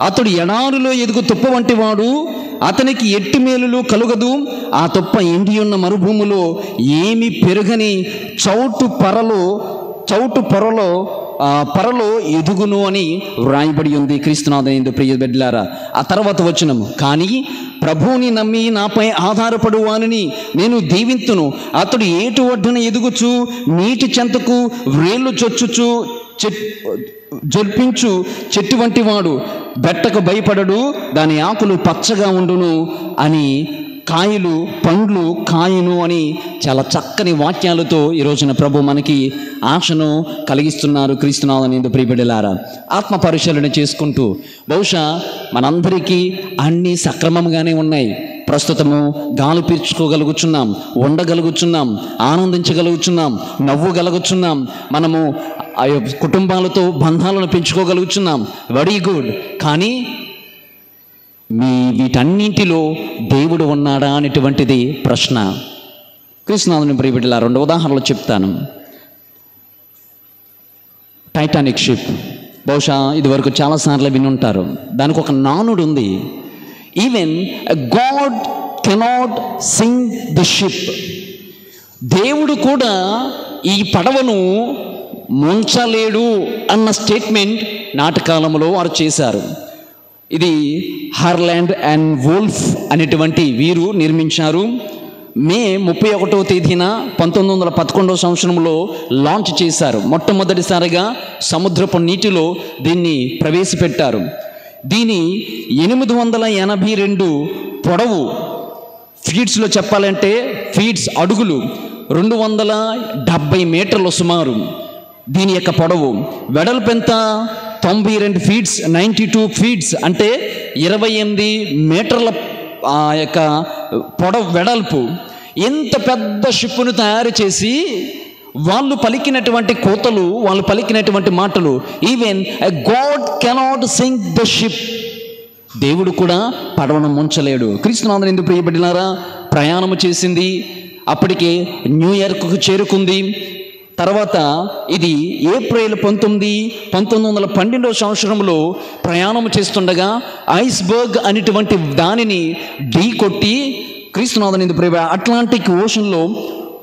అతడు ఎడారులో ఎదుగు తుప్ప వంటి వాడు, అతనికి ఎట్టి మేలులు కలుగదు. ఆ తుప్ప ఎండి ఉన్న మరుభూమిలో ఏమి పెరుగని చౌటు పొరలో ఎదుగును అని వ్రాయబడి ఉంది. క్రీస్తునాథుని యందు ప్రియ బిడ్డలారా, ఆ తర్వాత వచనము, కానీ ప్రభువుని నమ్మి నాపై ఆధారపడు వానిని నేను దీవింతును. అతడు ఏటు ఒడ్డున ఎదుగుచు నీటి చెంతకు వ్రేళ్ళు చొచ్చుచు జొల్పించు చెట్టు వంటి వాడు, బెట్టకు భయపడడు, దాని ఆకులు పచ్చగా ఉండును అని, కాయలు పండ్లు కాయను అని చాలా చక్కని వాక్యాలతో ఈ రోజున ప్రభు మనకి ఆశను కలిగిస్తున్నారు. క్రీస్తునాథుని యందు ప్రియబిడ్డలారా, ఆత్మ పరిశీలన చేసుకుంటూ బహుశా మనందరికీ అన్నీ సక్రమంగానే ఉన్నాయి. ప్రస్తుతము గాలి పీల్చుకోగలుగుచున్నాం, ఉండగలుగుచున్నాం, ఆనందించగలుగుచున్నాం, నవ్వుగలుగుచున్నాం, మనము కుటుంబాలతో బంధాలను పెంచుకోగలుగుచున్నాం. Very good. కానీ వీటన్నింటిలో దేవుడు ఉన్నాడా అనేటువంటిది ప్రశ్న. కృష్ణనాథుని ప్రియబిడ్డలారా, 2 ఉదాహరణలు చెప్తాను. టైటానిక్ షిప్, బహుశా ఇదివరకు చాలాసార్లు వినుంటారు. దానికి ఒక నానుడు ఉంది, even God cannot sink the ship. దేవుడు కూడా ఈ పడవను ముంచలేడు అన్న స్టేట్మెంట్ నాటకాలంలో వారు చేశారు. ఇది హార్లాండ్ అండ్ వోల్ఫ్ అనేటువంటి వీరు నిర్మించారు. మే 31వ తేదీన 1911వ సంవత్సరంలో లాంచ్ చేశారు. మొట్టమొదటిసారిగా సముద్రపు నీటిలో దీన్ని ప్రవేశపెట్టారు. దీని 882 పొడవు, ఫీట్స్లో చెప్పాలంటే ఫీట్స్ అడుగులు, 270 మీటర్లు సుమారు దీని యొక్క పొడవు. వెడల్పు ఎంత? 92 ఫీట్స్, 92 ఫీట్స్ అంటే 28 మీటర్ల ఆ యొక్క పొడవు వెడల్పు. ఎంత పెద్ద షిప్పును తయారు చేసి వాళ్ళు పలికినటువంటి కోతలు, వాళ్ళు పలికినటువంటి మాటలు, even God cannot sink the ship. దేవుడు కూడా పడవను ముంచలేడు. క్రీస్తునాథుని యందు ప్రియబిడ్డలారా, ప్రయాణము చేసింది. అప్పటికే న్యూయార్క్కు చేరుకుంది. తర్వాత ఇది ఏప్రిల్ 19, 1912వ సంవత్సరంలో ప్రయాణం చేస్తుండగా ఐస్బర్గ్ అనేటువంటి దానిని ఢీ కొట్టి క్రీస్తునాథుని యందు ప్రియ అట్లాంటిక్ ఓషన్లో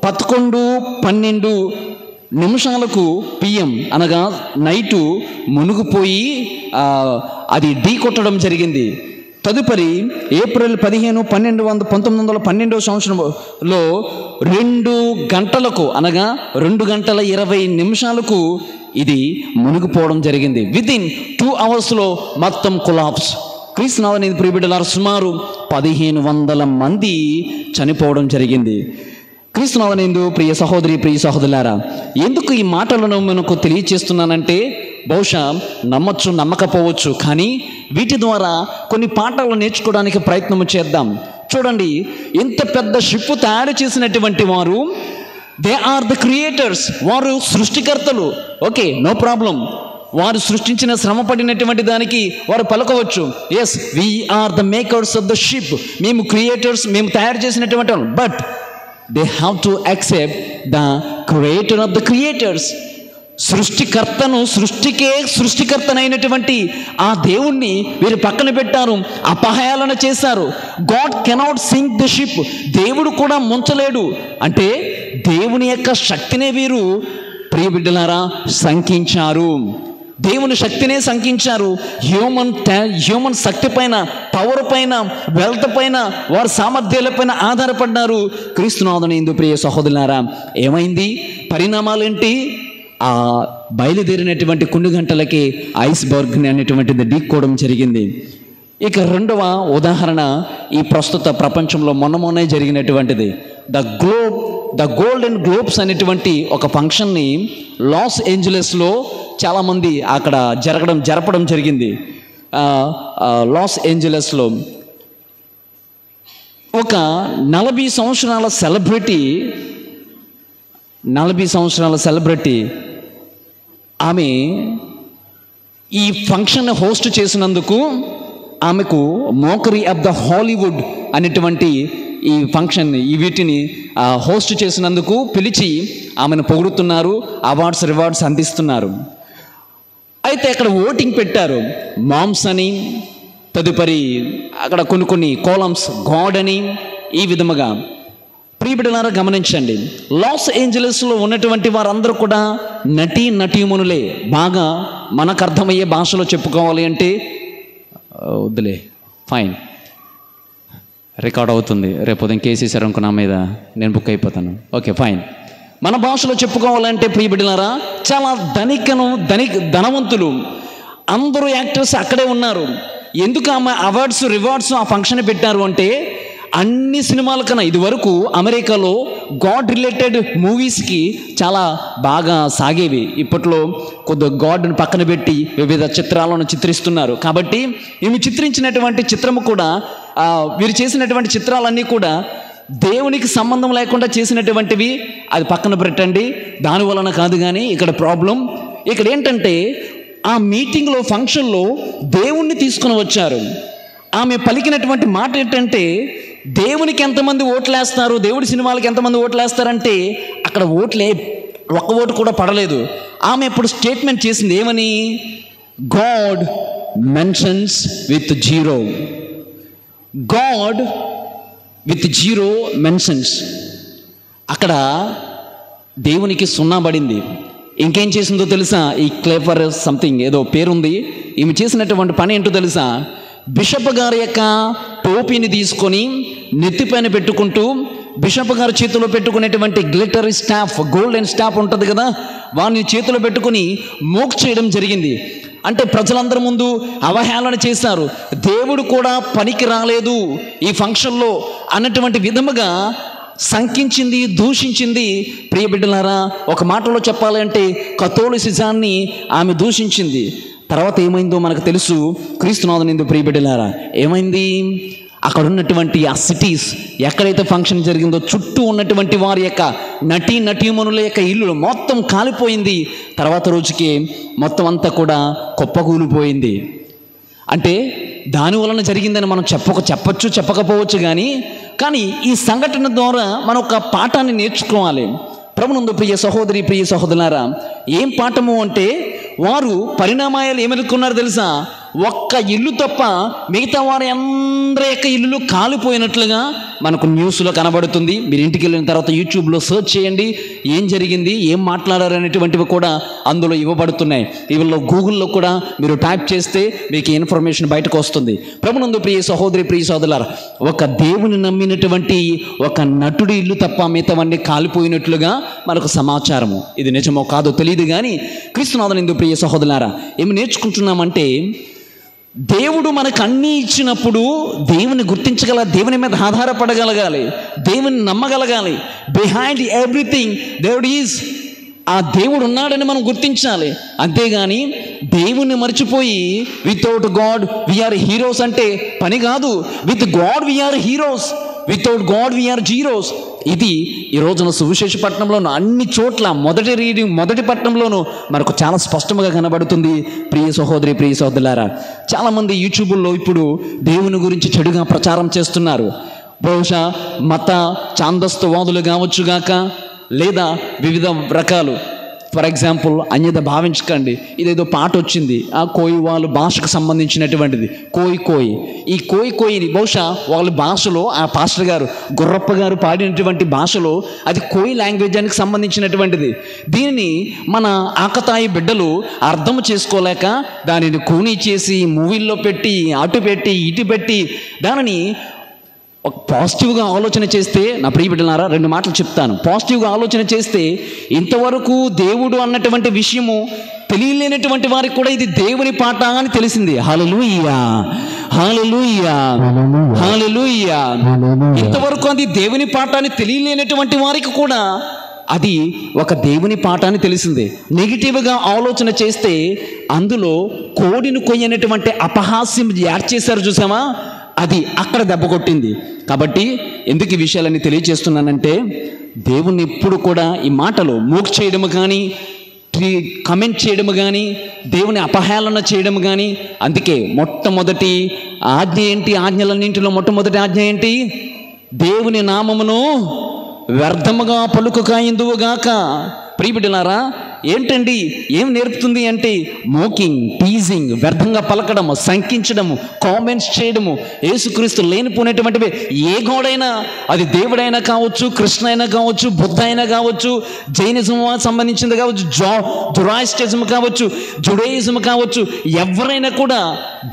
11:12 నిమిషాలకు PM అనగా నైటు మునిగిపోయి అది ఢీ కొట్టడం జరిగింది. తదుపరి ఏప్రిల్ 15, 1912వ సంవత్సరంలో 2 గంటలకు అనగా 2 గంటల 20 నిమిషాలకు ఇది మునిగిపోవడం జరిగింది. వితిన్ 2 అవర్స్లో మొత్తం కొలాప్స్. క్రీస్తునాథుని యందు ప్రియబిడ్డలారా, సుమారు 1500 మంది చనిపోవడం జరిగింది. క్రీస్తునాథుని యందు ప్రియ సహోదరి ప్రియ సహోదరులారా, ఎందుకు ఈ మాటలను మనకు తెలియచేస్తున్నానంటే, బహుశా నమ్మచ్చు నమ్మకపోవచ్చు, కానీ వీటి ద్వారా కొన్ని పాఠాలు నేర్చుకోవడానికి ప్రయత్నం చేద్దాం. చూడండి, ఇంత పెద్ద షిప్ తయారు చేసినటువంటి వారు, దే ఆర్ ద క్రియేటర్స్, వారు సృష్టికర్తలు. Okay, no problem. వారు సృష్టించిన శ్రమ పడినటువంటి దానికి వారు పలకవచ్చు, yes we are the makers of the ship, మేము క్రియేటర్స్, మేము తయారు చేసినటువంటి వాళ్ళు. But they have to accept the creator of the creators. సృష్టికర్తను, సృష్టికర్తనైనటువంటి ఆ దేవుణ్ణి వీరు పక్కన పెట్టారు, అపహేళన చేశారు. God cannot sink the ship, దేవుడు కూడా ముంచలేడు అంటే దేవుని యొక్క శక్తినే వీరు ప్రియబిడ్డలారా శంకించారు. దేవుని శక్తినే శంకించారు. హ్యూమన్ శక్తి పైన, పవర్ పైన, వెల్త్ పైన, వారి సామర్థ్యాల పైన ఆధారపడ్డారు. క్రీస్తునాథుని యందు ప్రియ సహోదరులారా, ఏమైంది? పరిణామాలేంటి? ఆ బయలుదేరినటువంటి కొన్ని గంటలకి ఐస్బర్గ్ని అనేటువంటిది ఢీక్కోవడం జరిగింది. ఇక రెండవ ఉదాహరణ ఈ ప్రస్తుత ప్రపంచంలో మొన్నే జరిగినటువంటిది. ద గోల్డెన్ గ్లోబ్స్ అనేటువంటి ఒక ఫంక్షన్ని లాస్ ఏంజలస్లో చాలామంది అక్కడ జరపడం జరిగింది. లాస్ ఏంజలస్లో ఒక 40 సంవత్సరాల సెలబ్రిటీ ఆమె ఈ ఫంక్షన్ హోస్ట్ చేసినందుకు ఆమెకు మోకరీ ఆఫ్ ద హాలీవుడ్ అనేటువంటి ఈ ఫంక్షన్ వీటిని హోస్ట్ చేసినందుకు పిలిచి ఆమెను పొగుడుతున్నారు, రివార్డ్స్ అందిస్తున్నారు. అయితే అక్కడ ఓటింగ్ పెట్టారు. మామ్స్ అని, తదుపరి అక్కడ కొన్ని కోలమ్స్, గాడ్ అని, ఈ విధముగా. ప్రియబిడ్డలారా గమనించండి, లాస్ ఏంజలస్లో ఉన్నటువంటి వారందరూ కూడా నటీమణులే. బాగా మనకు అర్థమయ్యే భాషలో చెప్పుకోవాలి అంటే వద్దులే, ఫైన్, రికార్డ్ అవుతుంది, రేపు ఉదయం కేసీసారు అనుకో నా మీద, నేను బుక్ అయిపోతాను. Okay, fine. మన భాషలో చెప్పుకోవాలంటే ప్రియబిడ్డలారా, చాలా ధనవంతులు అందరూ యాక్టర్స్ అక్కడే ఉన్నారు. ఎందుకు ఆమె రివార్డ్స్ ఆ ఫంక్షన్ పెట్టారు అంటే, అన్ని సినిమాల కన్నా ఇదివరకు అమెరికాలో గాడ్ రిలేటెడ్ మూవీస్కి చాలా బాగా సాగేవి. ఇప్పట్లో కొద్ది గాడ్ని పక్కన పెట్టి వివిధ చిత్రాలను చిత్రిస్తున్నారు. కాబట్టి ఈమె చిత్రించినటువంటి చిత్రము కూడా, వీరు చేసినటువంటి చిత్రాలన్నీ కూడా దేవునికి సంబంధం లేకుండా చేసినటువంటివి. అది పక్కన పెట్టండి, దాని వలన కాదు. కానీ ఇక్కడ ప్రాబ్లం ఇక్కడ ఏంటంటే, ఆ మీటింగ్లో, ఫంక్షన్లో దేవుణ్ణి తీసుకుని వచ్చారు. ఆమె పలికినటువంటి మాట ఏంటంటే, దేవునికి ఎంతమంది ఓట్లేస్తారు, దేవుడి సినిమాలకి ఎంతమంది ఓట్లేస్తారంటే అక్కడ ఒక్క ఓటు కూడా పడలేదు. ఆమె ఇప్పుడు స్టేట్మెంట్ చేసింది ఏమని? God mentions with zero. God with zero mentions. అక్కడ దేవునికి 0 పడింది. ఇంకేం చేసిందో తెలుసా? ఈ క్లేఫర్ సంథింగ్ ఏదో పేరుంది. ఈమె చేసినటువంటి పని ఏంటో తెలుసా? బిషప్ గారి యొక్క టోపీని తీసుకొని నెత్తిపైన పెట్టుకుంటూ, బిషప్ గారి చేతిలో పెట్టుకునేటువంటి గ్లిటర్ స్టాఫ్, గోల్డెన్ స్టాఫ్ ఉంటుంది కదా, వాడిని చేతిలో పెట్టుకుని మోక్ చేయడం జరిగింది. అంటే ప్రజలందరి ముందు అవహేళన చేశారు. దేవుడు కూడా పనికి రాలేదు ఈ ఫంక్షన్లో అన్నటువంటి విధముగా శంకించింది, దూషించింది. ప్రియబిడ్డలారా, ఒక మాటలో చెప్పాలంటే కథోలిసిజాన్ని ఆమె దూషించింది. తర్వాత ఏమైందో మనకు తెలుసు. క్రీస్తునాథుని యందు ప్రియబిడ్డలారా, ఏమైంది? అక్కడ ఉన్నటువంటి ఆ సిటీస్, ఎక్కడైతే ఫంక్షన్ జరిగిందో చుట్టూ ఉన్నటువంటి వారి యొక్క నటీమణుల యొక్క ఇల్లు మొత్తం కాలిపోయింది. తర్వాత రోజుకి మొత్తం అంతా కూడా కుప్పకూలిపోయింది. అంటే దాని వలన జరిగిందని మనం చెప్పచ్చు, చెప్పకపోవచ్చు. కానీ ఈ సంఘటన ద్వారా మనం ఒక పాఠాన్ని నేర్చుకోవాలి. ప్రభునందు ప్రియ సహోదరి, ప్రియ సహోదరులారా, ఏం పాఠము అంటే, వారు పరిణామాలు ఏమనుకున్నారు తెలుసా? ఒక్క ఇల్లు తప్ప మిగతా వారి అందరి యొక్క ఇల్లులు కాలిపోయినట్లుగా మనకు న్యూస్లో కనబడుతుంది. మీరు ఇంటికి వెళ్ళిన తర్వాత యూట్యూబ్లో సెర్చ్ చేయండి, ఏం జరిగింది, ఏం మాట్లాడారు అనేటువంటివి కూడా అందులో ఇవ్వబడుతున్నాయి. ఇవిలో గూగుల్లో కూడా మీరు టైప్ చేస్తే మీకు ఇన్ఫర్మేషన్ బయటకు వస్తుంది. ప్రభునందు ప్రియ సహోదరి, ప్రియ సోదరులారా, ఒక దేవుని నమ్మినటువంటి ఒక నటుడి ఇల్లు తప్ప మిగతావన్నీ కాలిపోయినట్లుగా మనకు సమాచారము. ఇది నిజమో కాదో తెలియదు. కానీ క్రీస్తునాథుని యందు ప్రియ సహోదరులారా, ఏమి నేర్చుకుంటున్నామంటే, దేవుడు మనకు అన్నీ ఇచ్చినప్పుడు దేవుని దేవుని మీద ఆధారపడగలగాలి, దేవుని నమ్మగలగాలి. బిహైండ్ ఎవ్రీథింగ్ దేవుడు ఈజ్, ఆ దేవుడు ఉన్నాడని మనం గుర్తించాలి. అంతేగాని దేవుణ్ణి మర్చిపోయి వితౌట్ గాడ్ వీఆర్ హీరోస్ అంటే పని కాదు. With God we are heroes, without God we are zeros. ఇది ఈ రోజున సువిశేష పట్టణంలోనూ అన్ని చోట్ల మొదటి పట్టణంలోనూ మనకు చాలా స్పష్టంగా కనబడుతుంది. ప్రియ సహోదరి, ప్రియ సహోదరులారా, చాలామంది యూట్యూబుల్లో ఇప్పుడు దేవుని గురించి చెడుగా ప్రచారం చేస్తున్నారు. బహుశా మత ఛాందస్తవాదులు కావచ్చుగాక, లేదా వివిధ రకాలు ఫర్ ఎగ్జాంపుల్ అన్యత భావించకండి. ఇదేదో పాట వచ్చింది, ఆ కోయి వాళ్ళ భాషకు సంబంధించినటువంటిది, కోయి. ఈ కోయిని బహుశా వాళ్ళ భాషలో ఆ పాస్టర్ గారు గుర్రప్ప గారు పాడినటువంటి భాషలో అది కోయి లాంగ్వేజానికి సంబంధించినటువంటిది. దీనిని మన ఆకతాయి బిడ్డలు అర్థం చేసుకోలేక దానిని కూని చేసి మూవీల్లో పెట్టి అటు పెట్టి ఇటు పెట్టి దానిని ఒక పాజిటివ్గా ఆలోచన చేస్తే, నా ప్రియ బిడ్డలారా 2 మాటలు చెప్తాను. పాజిటివ్గా ఆలోచన చేస్తే ఇంతవరకు దేవుడు అన్నటువంటి విషయము తెలియలేనటువంటి వారికి కూడా ఇది దేవుని పాట అని తెలిసింది. హల్లెలూయా, హల్లెలూయా, హల్లెలూయా. ఇంతవరకు అది దేవుని పాట అని తెలియలేనటువంటి వారికి కూడా అది ఒక దేవుని పాట అని తెలిసింది. నెగిటివ్గా ఆలోచన చేస్తే అందులో కోడిని కొయ్యనటువంటి అపహాస్యం యాడ్ చేశారు, చూసామా? అది అక్కడ దెబ్బ కొట్టింది. కాబట్టి ఎందుకు ఈ విషయాలన్నీ తెలియజేస్తున్నానంటే, దేవుణ్ణి ఎప్పుడు కూడా ఈ మాటలు మోక్ చేయడము కానీ, కమెంట్ చేయడము కానీ, దేవుని అపహేళన చేయడం కానీ. అందుకే మొట్టమొదటి ఆజ్ఞ ఏంటి? ఆజ్ఞలన్నింటిలో మొట్టమొదటి ఆజ్ఞ ఏంటి? దేవుని నామమును వ్యర్థముగా పలుకుకాయిందువుగాక. ప్రియబిడ్డలారా, ఏంటండి ఏం నేర్పుతుంది అంటే మోకింగ్, టీజింగ్, వ్యర్థంగా పలకడము, శంకించడము, కామెంట్స్ చేయడము. యేసుక్రీస్తు లేనిపోయినటువంటివి ఏ గోడైనా, అది దేవుడైనా కావచ్చు, కృష్ణ అయినా కావచ్చు, బుద్ధ అయినా కావచ్చు, జైనిజం సంబంధించింది కావచ్చు, జొరాయిస్టిజం కావచ్చు, జుడేయిజం కావచ్చు, ఎవరైనా కూడా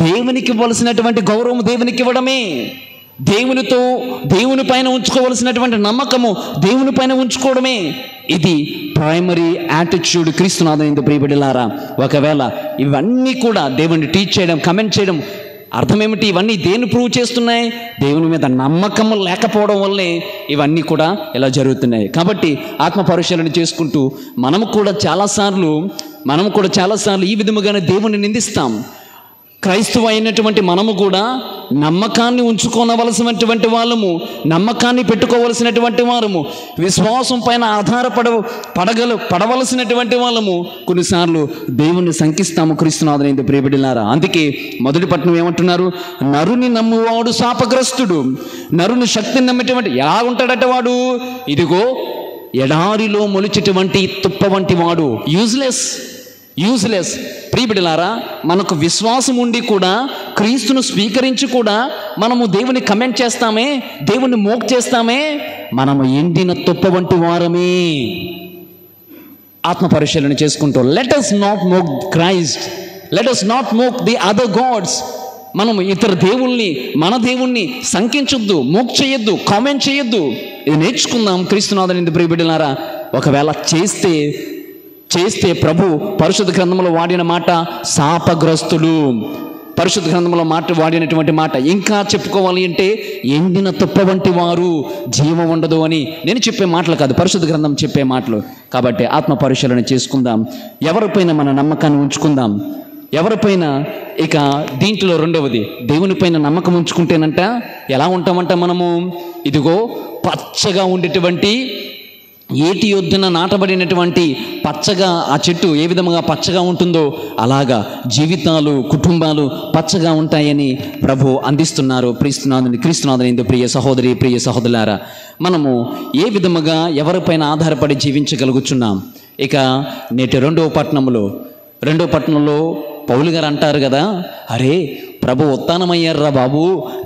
దేవునికి ఇవ్వాల్సినటువంటి గౌరవం దేవునికి ఇవ్వడమే. దేవుని పైన ఉంచుకోవలసినటువంటి నమ్మకము దేవుని పైన ఉంచుకోవడమే. ఇది ప్రైమరీ యాటిట్యూడ్ క్రీస్తునాథుని ప్రియబిడ్డలారా. ఒకవేళ ఇవన్నీ కూడా దేవుని టీచ్ చేయడం, కమెంట్ చేయడం, అర్థం ఏమిటి? ఇవన్నీ దేన్ని ప్రూవ్ చేస్తున్నాయి? దేవుని మీద నమ్మకం లేకపోవడం వల్లే ఇవన్నీ కూడా ఇలా జరుగుతున్నాయి. కాబట్టి ఆత్మ పరిశీలన చేసుకుంటూ మనము కూడా చాలాసార్లు ఈ విధముగానే దేవుని నిందిస్తాం. క్రైస్తవ అయినటువంటి మనము కూడా నమ్మకాన్ని ఉంచుకోవలసినటువంటి వాళ్ళము, నమ్మకాన్ని పెట్టుకోవలసినటువంటి వారము, విశ్వాసం పైన పడవలసినటువంటి వాళ్ళము కొన్నిసార్లు దేవుణ్ణి శంకిస్తాము క్రీస్తునాథుని ప్రియబిడ్డలారా. అందుకే మొదటి పట్టణం ఏమంటున్నారు? నరుని నమ్మువాడు శాపగ్రస్తుడు. నరుని శక్తిని నమ్మేటువంటి ఎలా ఉంటాడట వాడు? ఇదిగో ఎడారిలో మొలిచేటువంటి తుప్ప వంటి వాడు. యూజ్లెస్. ప్రియబిడ్డలారా, మనకు విశ్వాసం ఉండి కూడా, క్రీస్తును స్వీకరించి కూడా మనము దేవుని కమెంట్ చేస్తామే, దేవుని మోక్ చేస్తామే, మనము ఎండిన తుప్ప వంటి వారమే. ఆత్మ పరిశీలన చేసుకుంటూ let us not mock Christ, let us not mock the other gods. మనము ఇతర దేవుల్ని, మన దేవుణ్ణి శంకించొద్దు, మోక్ చేయొద్దు, కామెంట్ చేయొద్దు. ఇది నేర్చుకుందాం క్రీస్తునాథుని ప్రియబిడ్డలారా. ఒకవేళ చేస్తే ప్రభు పరిశుద్ధ గ్రంథంలో వాడిన మాట శాపగ్రస్తుడు. పరిశుద్ధ గ్రంథంలో వాడినటువంటి మాట ఇంకా చెప్పుకోవాలి అంటే ఎండిన తుప్ప వంటి వారు, జీవం ఉండదు అని నేను చెప్పే మాటలు కాదు, పరిశుద్ధ గ్రంథం చెప్పే మాటలు. కాబట్టి ఆత్మ పరిశీలన చేసుకుందాం. ఎవరిపైన మన నమ్మకాన్ని ఉంచుకుందాం. ఎవరిపైన ఇక దీంట్లో రెండవది, దేవునిపైన నమ్మకం ఉంచుకుంటేనంట ఎలా ఉంటామంట మనము? ఇదిగో పచ్చగా ఉండేటువంటి ఏటి యొద్దున నాటబడినటువంటి పచ్చగా ఆ చెట్టు ఏ విధముగా పచ్చగా ఉంటుందో అలాగా జీవితాలు, కుటుంబాలు పచ్చగా ఉంటాయని ప్రభు అందిస్తున్నారు. క్రీస్తునాథుని ప్రియ సహోదరి, ప్రియ సహోదరులారా, మనము ఏ విధముగా ఎవరిపైన ఆధారపడి జీవించగలుగుతున్నాం? ఇక నేటి రెండవ పట్టణంలో పౌలు గారు అంటారు కదా, అరే ప్రభు ఉత్థానమయ్యారా బాబు,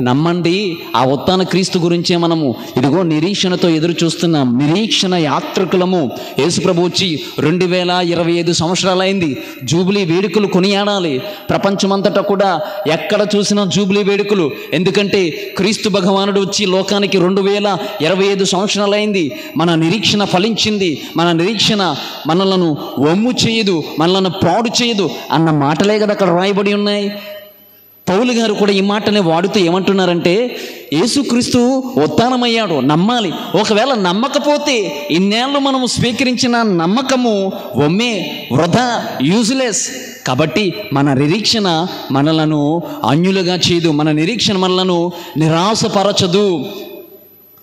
నమ్మండి. ఆ ఉత్థాన క్రీస్తు గురించే మనము ఇదిగో నిరీక్షణతో ఎదురు చూస్తున్నాం. నిరీక్షణ యాత్రికులము. యేసు ప్రభు వచ్చి 2025 సంవత్సరాలైంది. జూబిలీ వేడుకలు కొనియాడాలి. ప్రపంచమంతటా కూడా ఎక్కడ చూసినా జూబిలీ వేడుకలు. ఎందుకంటే క్రీస్తు భగవానుడు వచ్చి లోకానికి 2025 సంవత్సరాలైంది. మన నిరీక్షణ ఫలించింది. మన నిరీక్షణ మనలను వమ్ము చేయదు, మనలను పాడు చేయదు అన్న మాటలే కదా అక్కడ రాయబడి ఉన్నాయి. పౌలు గారు కూడా ఈ మాటనే వాడుతూ ఏమంటున్నారంటే, యేసుక్రీస్తు ఉత్థానమయ్యాడు, నమ్మాలి. ఒకవేళ నమ్మకపోతే ఇన్నేళ్ళు మనము స్వీకరించిన నమ్మకము వృధా, యూజ్లెస్. కాబట్టి మన నిరీక్షణ మనలను అన్యులుగా చేయదు, మన నిరీక్షణ మనలను నిరాశపరచదు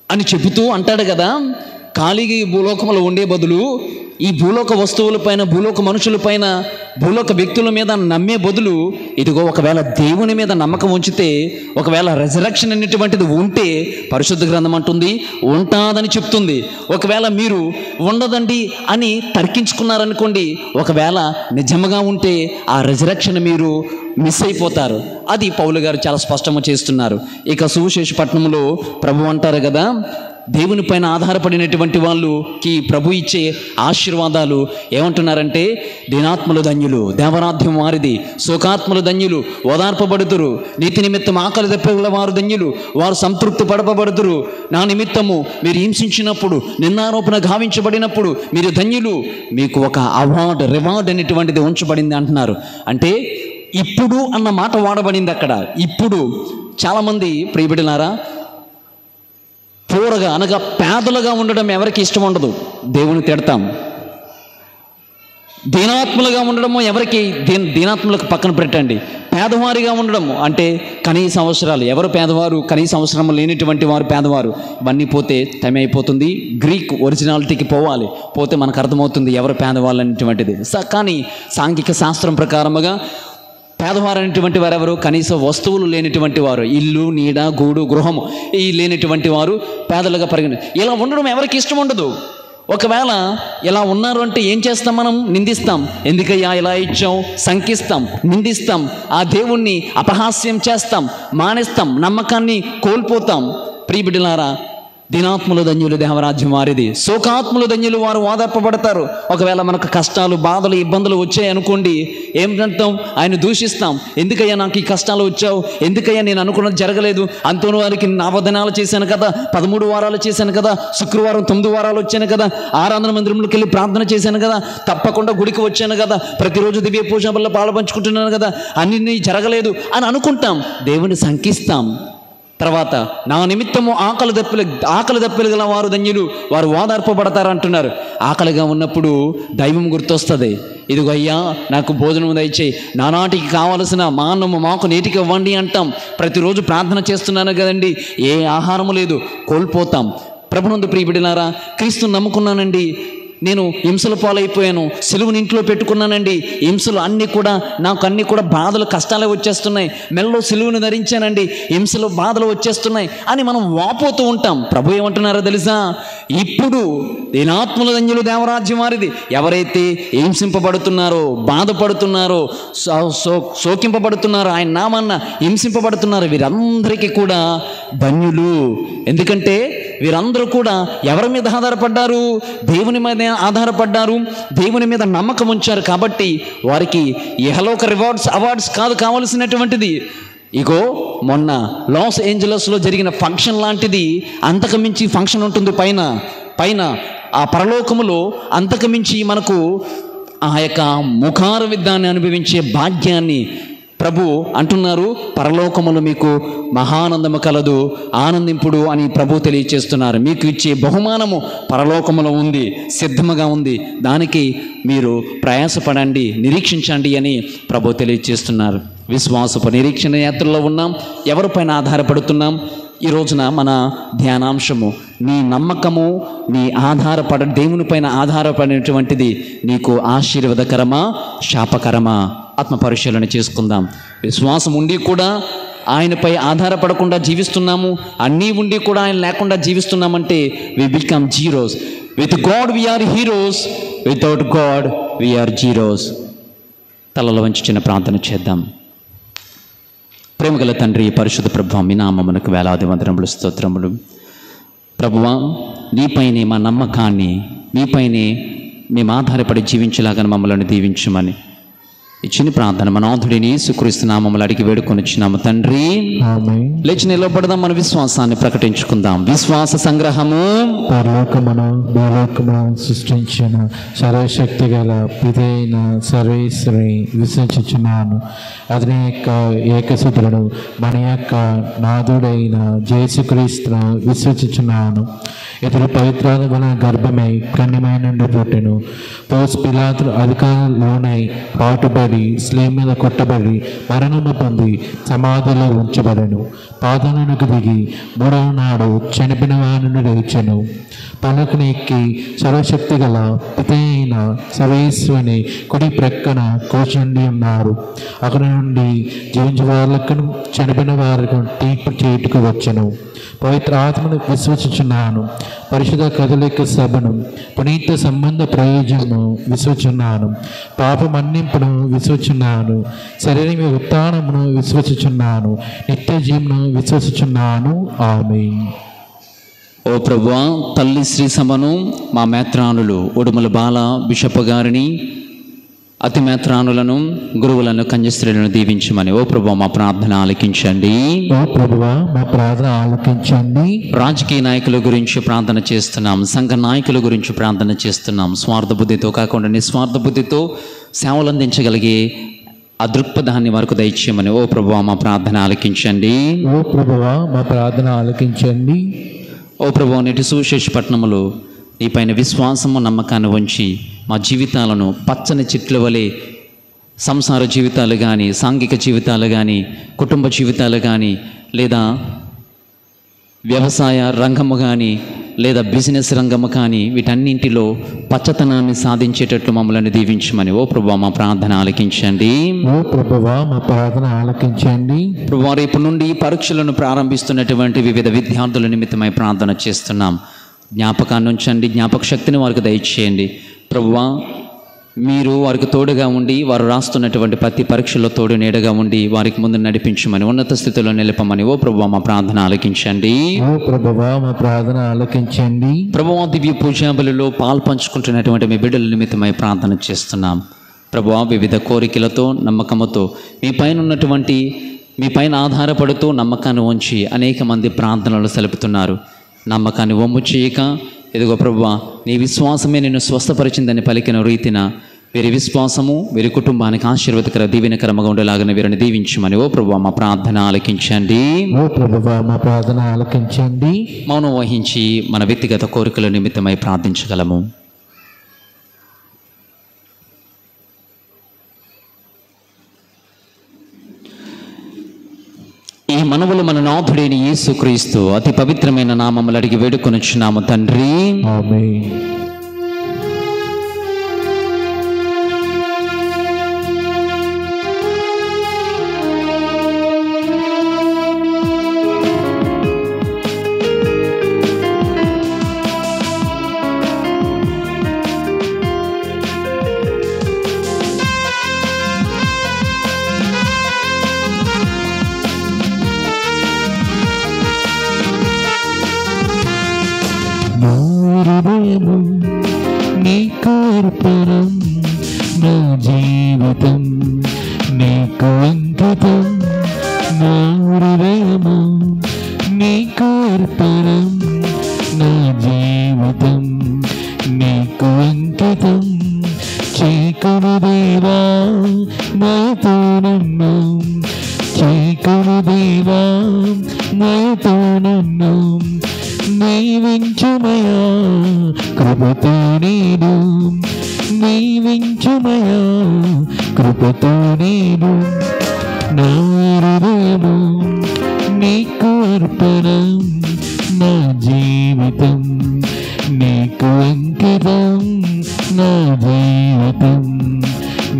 అని చెబుతూ అంటాడు కదా. ఖాళీగా ఈ భూలోకంలో ఉండే బదులు ఈ భూలోక వస్తువులపైన, భూలోక మనుషులపైన, భూలోక వ్యక్తుల మీద నమ్మే బదులు ఇదిగో ఒకవేళ దేవుని మీద నమ్మకం ఉంచితే, ఒకవేళ రెజరక్షన్ అనేటువంటిది ఉంటే పరిశుద్ధ గ్రంథం అంటుంది ఉంటాదని చెప్తుంది. ఒకవేళ మీరు ఉండదండి అని తర్కించుకున్నారనుకోండి, ఒకవేళ నిజంగా ఉంటే ఆ రెజరక్షన్ మీరు మిస్ అయిపోతారు. అది పౌలు గారు చాలా స్పష్టంగా చేస్తున్నారు. ఇక సువిశేషపట్నంలో ప్రభు అంటారు కదా, దేవుని పైన ఆధారపడినటువంటి వాళ్ళకి ప్రభు ఇచ్చే ఆశీర్వాదాలు ఏమంటున్నారంటే, దీనాత్మలు ధన్యులు, దేవరాధ్యం వారిది, శోకాత్మలు ధన్యులు, ఓదార్పబడుతురు, నీతి నిమిత్తం ఆకలి దప్పిగల వారు ధన్యులు, వారు సంతృప్తి పడపబడుతురు, నా నిమిత్తము మీరు హింసించినప్పుడు, నిందారోపణ గావించబడినప్పుడు మీరు ధన్యులు, మీకు ఒక రివార్డ్ అనేటువంటిది ఉంచబడింది అంటున్నారు. అంటే ఇప్పుడు అన్న మాట వాడబడింది అక్కడ. ఇప్పుడు చాలామంది ప్రియబిడ్డలారా, పూరగా అనగా పేదలుగా ఉండడం ఎవరికి ఇష్టం ఉండదు, దేవుని తిడతాం. దీనాత్ములుగా ఉండడము ఎవరికి, దీనాత్ములకు పక్కన పెట్టండి. పేదవారిగా ఉండడము అంటే కనీస అవసరాలు, ఎవరు పేదవారు, కనీస అవసరం లేనిటువంటి వారు పేదవారు. ఇవన్నీ పోతే టైం అయిపోతుంది, గ్రీక్ ఒరిజినాలిటీకి పోవాలి, పోతే మనకు అర్థమవుతుంది ఎవరు పేదవాళ్ళు అనేటువంటిది. కానీ సాంఘిక శాస్త్రం ప్రకారముగా పేదవారు అనేటువంటి వారు ఎవరు, కనీస వస్తువులు లేనిటువంటి వారు, ఇల్లు, నీడ, గూడు, గృహము ఈ లేనిటువంటి వారు పేదలుగా ఇలా ఉండడం ఎవరికి ఇష్టం ఉండదు. ఒకవేళ ఇలా ఉన్నారు అంటే ఏం చేస్తాం, మనం నిందిస్తాం. ఎందుకయ్యా ఇలా ఇచ్చాం, శంకిస్తాం, నిందిస్తాం, ఆ దేవుణ్ణి అపహాస్యం చేస్తాం, మానేస్తాం, నమ్మకాన్ని కోల్పోతాం. ప్రియబిడ్డలారా, దీనాత్ములు ధన్యులు, దేవరాజ్యం వారిది, శోకాత్ములు ధన్యులు, వారు ఓదార్పబడతారు. ఒకవేళ మనకు కష్టాలు, బాధలు, ఇబ్బందులు వచ్చాయనుకోండి, ఏమిటంటాం, ఆయన దూషిస్తాం. ఎందుకయ్యా నాకు ఈ కష్టాలు వచ్చావు, ఎందుకయ్యా నేను అనుకున్నది జరగలేదు, అంతోని వారికి నవదనాలు చేశాను కదా, 13 వారాలు చేశాను కదా, శుక్రవారం 9 వారాలు వచ్చాను కదా, ఆరాధన మందిరంలోకి వెళ్ళి ప్రార్థన చేశాను కదా, తప్పకుండా గుడికి వచ్చాను కదా, ప్రతిరోజు దివ్య పూజ వల్ల పాలు పంచుకుంటున్నాను కదా, అన్ని జరగలేదు అని అనుకుంటాం, దేవుని శంకిస్తాం. తర్వాత నా నిమిత్తము ఆకలి దప్పిలు గల వారు ధన్యులు, వారు ఓదార్పబడతారు అంటున్నారు. ఆకలిగా ఉన్నప్పుడు దైవం గుర్తొస్తుంది. ఇదిగో అయ్యా నాకు భోజనం దయచేయి, నానాటికి కావలసిన మా అన్నము మాకు నేటికి ఇవ్వండి అంటాం. ప్రతిరోజు ప్రార్థన చేస్తున్నాను కదండి, ఏ ఆహారము లేదు, కోల్పోతాం. ప్రభునందు ప్రియబిడ్డలారా, క్రీస్తుని నమ్ముకున్నానండి, నేను హింసల పాలైపోయాను, సిలువని ఇంట్లో పెట్టుకున్నానండి, హింసలు అన్నీ కూడా బాధలు, కష్టాలే వచ్చేస్తున్నాయి, మెల్లో సిలువను ధరించానండి, హింసలు, బాధలు వచ్చేస్తున్నాయి అని మనం వాపోతూ ఉంటాం. ప్రభు ఏమంటున్నారో తెలుసా, ఇప్పుడు దీనాత్ముల ధన్యులు, దేవరాజ్యం వారిది. ఎవరైతే హింసింపబడుతున్నారో, బాధపడుతున్నారో, శోకింపబడుతున్నారో, ఆయన నామన్న హింసింపబడుతున్నారో, వీరందరికీ కూడా ధన్యులు. ఎందుకంటే వీరందరూ కూడా ఎవరి మీద ఆధారపడ్డారు, దేవుని మీద ఆధారపడ్డారు, దేవుని మీద నమ్మకం ఉంచారు. కాబట్టి వారికి ఇహలోక అవార్డ్స్ కాదు కావలసినటువంటిది. ఇగో మొన్న లాస్ ఏంజలస్లో జరిగిన ఫంక్షన్ లాంటిది అంతకు మించి ఫంక్షన్ ఉంటుంది పైన ఆ పరలోకములో. అంతకు మించి మనకు ఆ యొక్క ముఖార విద్యాన్ని అనుభవించే భాగ్యాన్ని ప్రభు అంటున్నారు, పరలోకములు మీకు మహానందము కలదు, ఆనందింపుడు అని ప్రభు తెలియచేస్తున్నారు. మీకు ఇచ్చే బహుమానము పరలోకములో ఉంది, సిద్ధముగా ఉంది, దానికి మీరు ప్రయాసపడండి, నిరీక్షించండి అని ప్రభు తెలియచేస్తున్నారు. విశ్వాసపు నిరీక్షణ యాత్రలో ఉన్నాం. ఎవరిపైన ఆధారపడుతున్నాం? ఈ రోజున మన ధ్యానాంశము, నీ నమ్మకము, నీ దేవునిపైన ఆధారపడినటువంటిది నీకు ఆశీర్వాదకరమా, శాపకరమా? ఆత్మ పరిశీలన చేసుకుందాం. విశ్వాసం ఉండి కూడా ఆయనపై ఆధారపడకుండా జీవిస్తున్నాము, అన్నీ ఉండి కూడా ఆయన లేకుండా జీవిస్తున్నామంటే we become zeros. With God we are heroes, without God we are zeros. తలలో వంచి చిన్న ప్రార్థన చేద్దాం. ప్రేమగల తండ్రి, పరిశుద్ధ ప్రభువా, మీ నామమునకు వేలాది వందనములు, స్తోత్రములు. ప్రభువా, నీపైనే మా నమ్మకాన్ని, నీపైనే మేము ఆధారపడి జీవించేలాగా మమ్మల్ని దీవించమని ఇచ్చిన ప్రార్థన మనాథుడిని యేసుక్రీస్తు నామములో అడిగి వేడుకొనిచున్నాము తండ్రి. ఆమేన్. లేచి నిలబడదాం, మన విశ్వాసాన్ని ప్రకటించుకుందాం. విశ్వాస సంగ్రహము. పరలోకమును భూలోకమును సృష్టించిన సర్వశక్తి గల పితైన సర్వేశ్వరి విశ్వసించుచున్నాను. అతని యొక్క ఏకసుతులను మన యొక్క నాథుడైన యేసుక్రీస్తును విశ్వసించుచున్నాను. ఇతడు పవిత్రాత్మ వలన గర్భమై కన్యమై నుండి పుట్టెను. పోస్ పిలాతు అధికారంలోనై పాటుబడి స్లే మీద కొట్టబడి మరణము పొంది సమాధిలో ఉంచబడెను. పాదాలకు దిగి మూడవ నాడు చనిపోయిన వారి నుండి లేచెను. పలకను ఎక్కి సర్వశక్తి గల పిత అయిన సర్వేశ్వరుని కుడి ప్రక్కన కూర్చుండి ఉన్నారు. అక్కడ నుండి జీవించే వాళ్ళకు చనిపోయిన వారికి తీర్పు చేటుకు వచ్చెను. పవిత్ర ఆత్మను విశ్వసించున్నాను. పరిశుద్ధ కథలిక సభను పునీత సంబంధ ప్రయోజనము విశ్వసించున్నాను. పాప మన్నింపును విశ్వసించున్నాను. శరీరం ఉత్థానమును విశ్వసించున్నాను. నిత్య జీవమును విశ్వసించున్నాను. ఆమేన్. ఓ ప్రభువా, తల్లి శ్రీ సభను, మా మేత్రానులు ఉడుమల బాల బిషప్ గారిని, అతి మేత్రానులను, గురువులను, కన్యస్త్రీలను దీవించమని ఓ ప్రభువా మా ప్రార్థన ఆలకించండి. ఓ ప్రభువా మా ప్రార్థన ఆలకించండి. రాజకీయ నాయకుల గురించి ప్రార్థన చేస్తున్నాం, సంఘ నాయకుల గురించి ప్రార్థన చేస్తున్నాం. స్వార్థ బుద్ధితో కాకుండా నిస్వార్థ బుద్ధితో సేవలు అందించగలిగే ఆ దృక్పథాన్ని వరకు దయచేయమని ఓ ప్రభువా మా ప్రార్థన ఆలకించండి. ఓ ప్రభువా మా ప్రార్థన ఆలకించండి. ఓ ప్రభువా, నేటి సువిశేష పట్టణములో నీ పైన విశ్వాసము నమ్మకాన్ని ఉంచి మా జీవితాలను పచ్చని చెట్ల వలె సంసార జీవితాలు కానీ, సాంఘిక జీవితాలు కానీ, కుటుంబ జీవితాలు కానీ, లేదా వ్యవసాయ రంగము కానీ, లేదా బిజినెస్ రంగము కానీ, వీటన్నింటిలో పచ్చతనాన్ని సాధించేటట్లు మమ్మల్ని దీవించమని ఓ ప్రభువా మా ప్రార్థన ఆలకించండి. ఓ ప్రభువా మా ప్రార్థన ఆలకించండి. ప్రభువా, రేపు నుండి పరీక్షలను ప్రారంభిస్తున్నటువంటి వివిధ విద్యార్థుల నిమిత్తమై ప్రార్థన చేస్తున్నాం. జ్ఞాపకాన్ని ఉంచండి, జ్ఞాపక శక్తిని వారికి దయచేయండి. ప్రభువా, మీరు వారికి తోడుగా ఉండి వారు రాస్తున్నటువంటి ప్రతి పరీక్షలో తోడు నీడగా ఉండి వారికి ముందు నడిపించమని, ఉన్నత స్థితిలో నిలపమని ఓ ప్రభువా మా ప్రార్థన ఆలకించండి. ఓ ప్రభువా మా ప్రార్థన ఆలకించండి. ప్రభువా, దివ్య పూజా బలిలో పాలు పంచుకుంటున్నటువంటి మీ బిడ్డల నిమిత్తమై ప్రార్థన చేస్తున్నాం. ప్రభువా, వివిధ కోరికలతో నమ్మకముతో మీ పైన ఆధారపడుతూ నమ్మకాన్ని ఉంచి అనేక మంది ప్రార్థనలు సెలుపుతున్నారు. నమ్మకాన్ని వమ్ము చేయక, ఎదుగో ప్రభువా నీ విశ్వాసమే నిన్ను స్వస్థపరిచిందని పలికిన రీతిన వీరి విశ్వాసము వీరి కుటుంబానికి ఆశీర్వాదకర దీవెనకరముగా ఉండేలాగా వీరిని దీవించమని ఓ ప్రభువా మా ప్రార్థన ఆలకించండి. ఓ ప్రభువా మా ప్రార్థన ఆలకించండి. మౌనం వహించి మన వ్యక్తిగత కోరికల నిమిత్తమై ప్రార్థించగలము. ఈ మనవులు మన నాథుడైన యేసుక్రీస్తు అతి పవిత్రమైన నామములు అడిగి వేడుకొనుచున్నాము తండ్రి. ఆమేన్. హృదయము నీకు అర్పణం, నా జీవితం నీకు అంకితం. నా హృదయము నీకు అర్పణం, నా జీవితం నీకు అంకితం. చీకటి దేవా నాతో నన్ను, చీకటి దేవా నాతో నన్ను నీవించుమయా కృపతో నేను, నీవించుమయా కృపతో నేను. నా హృదయము నీకు అర్పణం, నా జీవితం నీకు అంకితం. నా జీవితం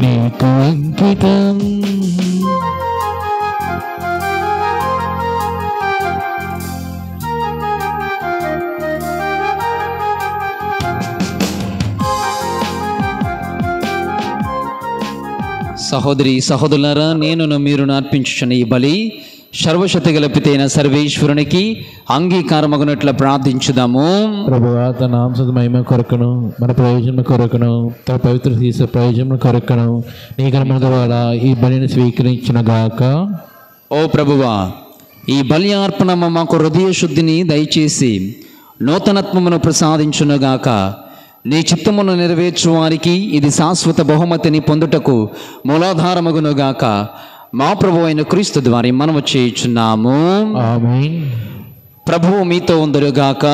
నీకు అంకితం. సహోదరి సహోదరులారా, నేనును మీరు అర్పించుచున్న ఈ బలి సర్వశక్తి గల పితైన సర్వేశ్వరునికి అంగీకారమగునట్ల ప్రార్థించుదాము. ప్రభువా తన నామమున మహిమ కొరకును మన ప్రయోజనం కొరకును తన పవిత్ర తీసే ప్రయోజనం కొరకును నీ ఘనమైన ద్వారా ఈ బలిని స్వీకరించిన గాక. ఓ ప్రభువా, ఈ బలి అర్పణ మాకు హృదయ శుద్ధిని దయచేసి నూతనత్వమును ప్రసాదించునుగాక. నీ చిత్తమును నెరవేర్చు వారికి ఇది శాశ్వత బహుమతిని పొందుటకు మూలాధారమగునుగాక. మా ప్రభు అయిన క్రీస్తు ద్వారా మనము చేయుచున్నాము. ఆమేన్. ప్రభువు మీతో ఉందరుగాక.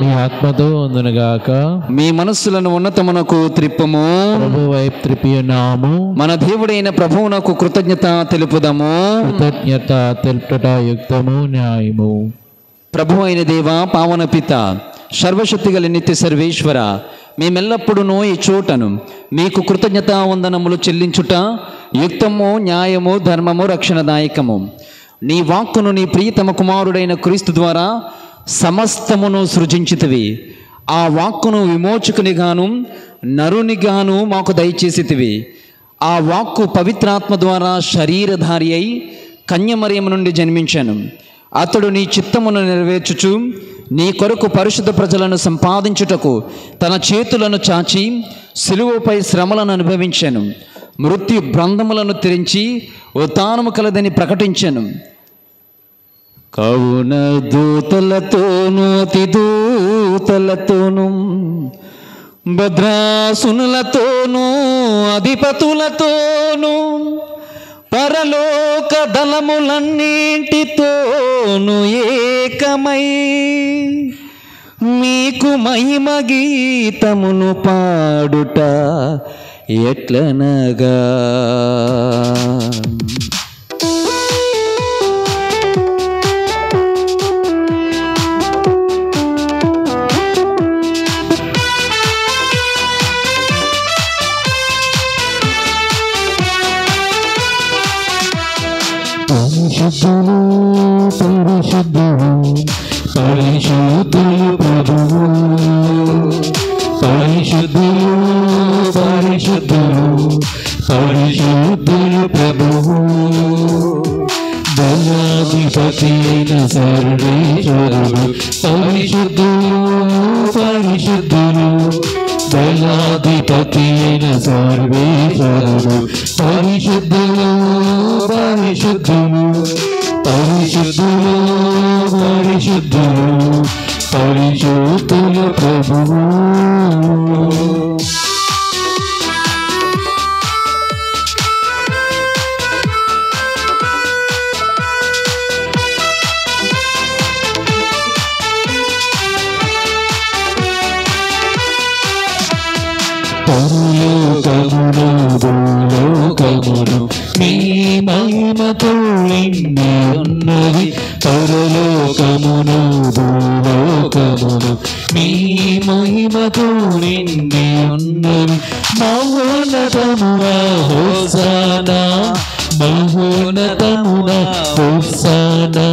మీ ఆత్మతో ఉందునుగాక. మీ మనస్సులను ఉన్నతమునకు త్రిప్పము. ప్రభు వైపు త్రిపి ఉన్నాము. మన దేవుడైన ప్రభువునకు కృతజ్ఞత తెలుపుదము. కృతజ్ఞత తెలుపుట యుక్తము న్యాయము. ప్రభు అయిన దేవ, పావన పిత, సర్వశక్తిగల నిత్య సర్వేశ్వర, మేమెల్లప్పుడూ ఈ చోటను మీకు కృతజ్ఞత వందనములు చెల్లించుట యుక్తము, న్యాయము, ధర్మము, రక్షణదాయకము. నీ వాక్కును నీ ప్రియతమ కుమారుడైన క్రీస్తు ద్వారా సమస్తమును సృజించితివి. ఆ వాక్కును విమోచకునిగాను నరునిగాను మాకు దయచేసితివి. ఆ వాక్కు పవిత్రాత్మ ద్వారా శరీరధారి అయి కన్యమరియము నుండి జన్మించాను. అతడు నీ చిత్తమును నెరవేర్చుచు నీ కొరకు పరిశుద్ధ ప్రజలను సంపాదించుటకు తన చేతులను చాచి సిలువపై శ్రమలను అనుభవించాను. మృత్యు బంధములను తెరించి ఉత్థానము కలదని ప్రకటించాను. కావున దూతలతోనూ అతిదూతలతోనూ భద్రాసునులతోనూ అధిపతులతోనూ పరలోక దళములన్నింటితోనూ ఏకమై మీకు మహిమ గీతమును పాడుట ఎట్లనగా. పరిశుద్ధులు ప్రభువు, పరిశుద్ధులు పరిశుద్ధులు పరిశుద్ధులు ప్రభువు. దయాధిపతి అయిన సర్వేశ్వరుడు పరిశుద్ధులు పరిశుద్ధులు. దయాధిపతి అయిన సర్వేశ్వరుడు పరిశుద్ధులు పరిశుద్ధులు పరిశుద్ధులు పరిశుద్ధులు పరిశుద్ధులు ప్రభువు. పరలోకమును భూలోకమును మీ మహిమతో నిండి ఉన్నది. పరలోకమును భూలోకమును మీ మహిమతో నిండి ఉన్నది. మహోన్నతమున హోసానా, మహోన్నతమున హోసానా,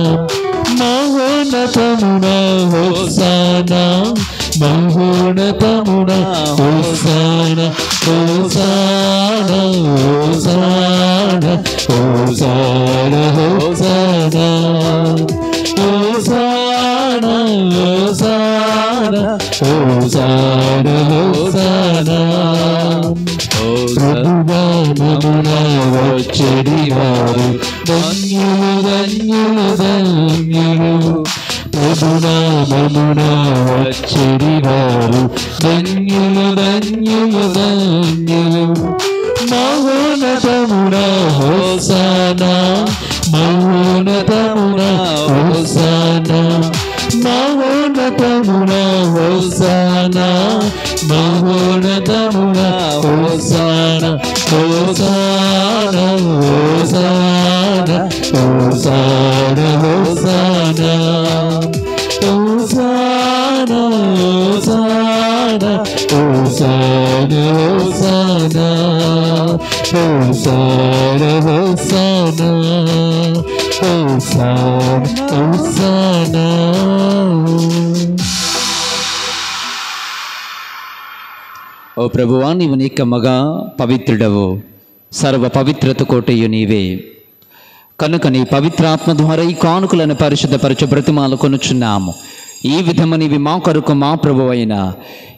మహోన్నతమున హోసానా, మహోన్నతమున hosanna, hosanna hosanna hosanna hosanna hosanna hosanna hosanna ప్రభునామమున వచ్చెడి వారు ధన్యులు ధన్యులు ధన్యులు. ప్రభునామమున వచ్చెడి వారు ధన్యులు ధన్యులు ధన్యులు. మహోన్నతమున హోసానా, మహోన్నతమున హోసానా, మహోన్నతమున హోసానా, మహోన్నతమున hosanna, hosanna hosanna hosanna hosanna hosanna hosanna hosanna hosanna hosanna hosanna hosanna. ఓ ప్రభువా, నీవు నిక్కమ్మగా పవిత్రుడవు, సర్వ పవిత్రత కోటయు నీవే. కనుక నీ పవిత్రాత్మ ద్వారా ఈ కానుకలను పరిశుద్ధపరచు బ్రతిమాలు కొనుచున్నాము. ఈ విధమనివి మా కొరకు మా ప్రభువు అయిన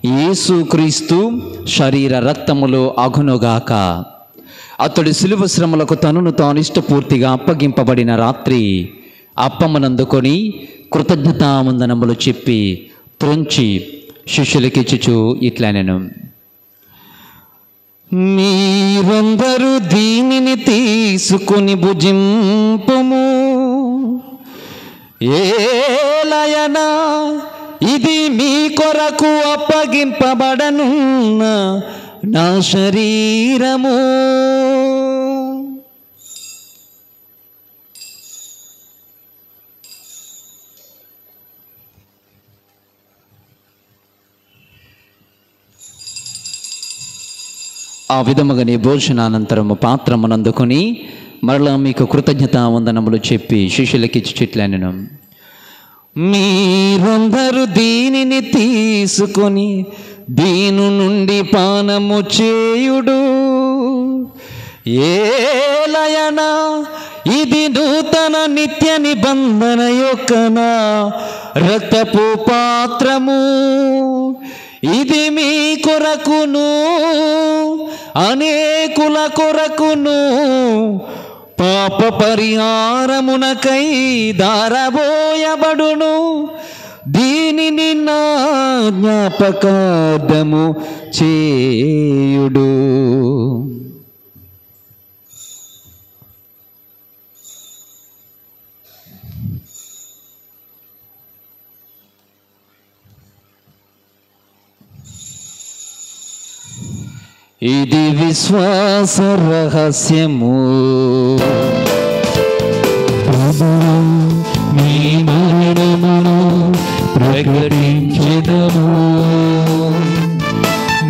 యేసుక్రీస్తు శరీర రక్తములు అగునుగాక. అతడు శిలువ శ్రమలకు తనను తాను ఇష్టపూర్తిగా అప్పగింపబడిన రాత్రి అప్పమునందుకొని కృతజ్ఞతావందనములు చెప్పి త్రుంచి శిష్యులకిచ్చుచు ఇట్లనెను. మీరందరూ దీనిని తీసుకుని భుజింపుము. ఏలయనా ఇది మీ కొరకు అప్పగింపబడనున్న నా శరీరము. ఆ విధముగా నీ భోజనానంతరము పాత్రమునందుకొని మరలా మీకు కృతజ్ఞతా వందనములు చెప్పి శిష్యులకిచ్చి చిట్లనెను. మీరందరూ దీనిని తీసుకొని దీని నుండి పానము చేయుడు. ఏలయనా ఇది నూతన నిత్య నిబంధన యొక్క నా రక్తపు పాత్రము. ఇది మీ కొరకును అనేకుల కొరకును పాప పరిహారమునకై దారబోయబడును. దీనిని నా జ్ఞాపకార్థము చేయుడు. ఇది విశ్వాస రహస్యము. మీ మరణమును ప్రకటించెదము,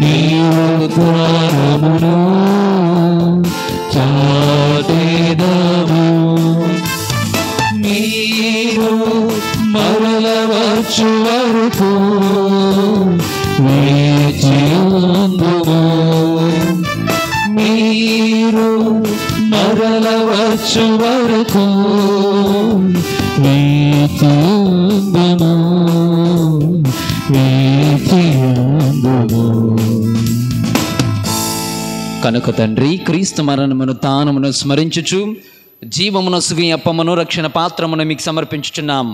నీ ఉద్ధారమును చాటెదము. మీరు మరల వచ్చు వరకు వేచియుందుము. మీరు మరల వచ్చు వరకు వేచియుందుము, వేచియుందుము. కనుక తండ్రి, క్రీస్తు మరణమును తానమును స్మరించుచు జీవమునసుగు అప్పమును రక్షణ పాత్రమును మీకు సమర్పించుచున్నాం.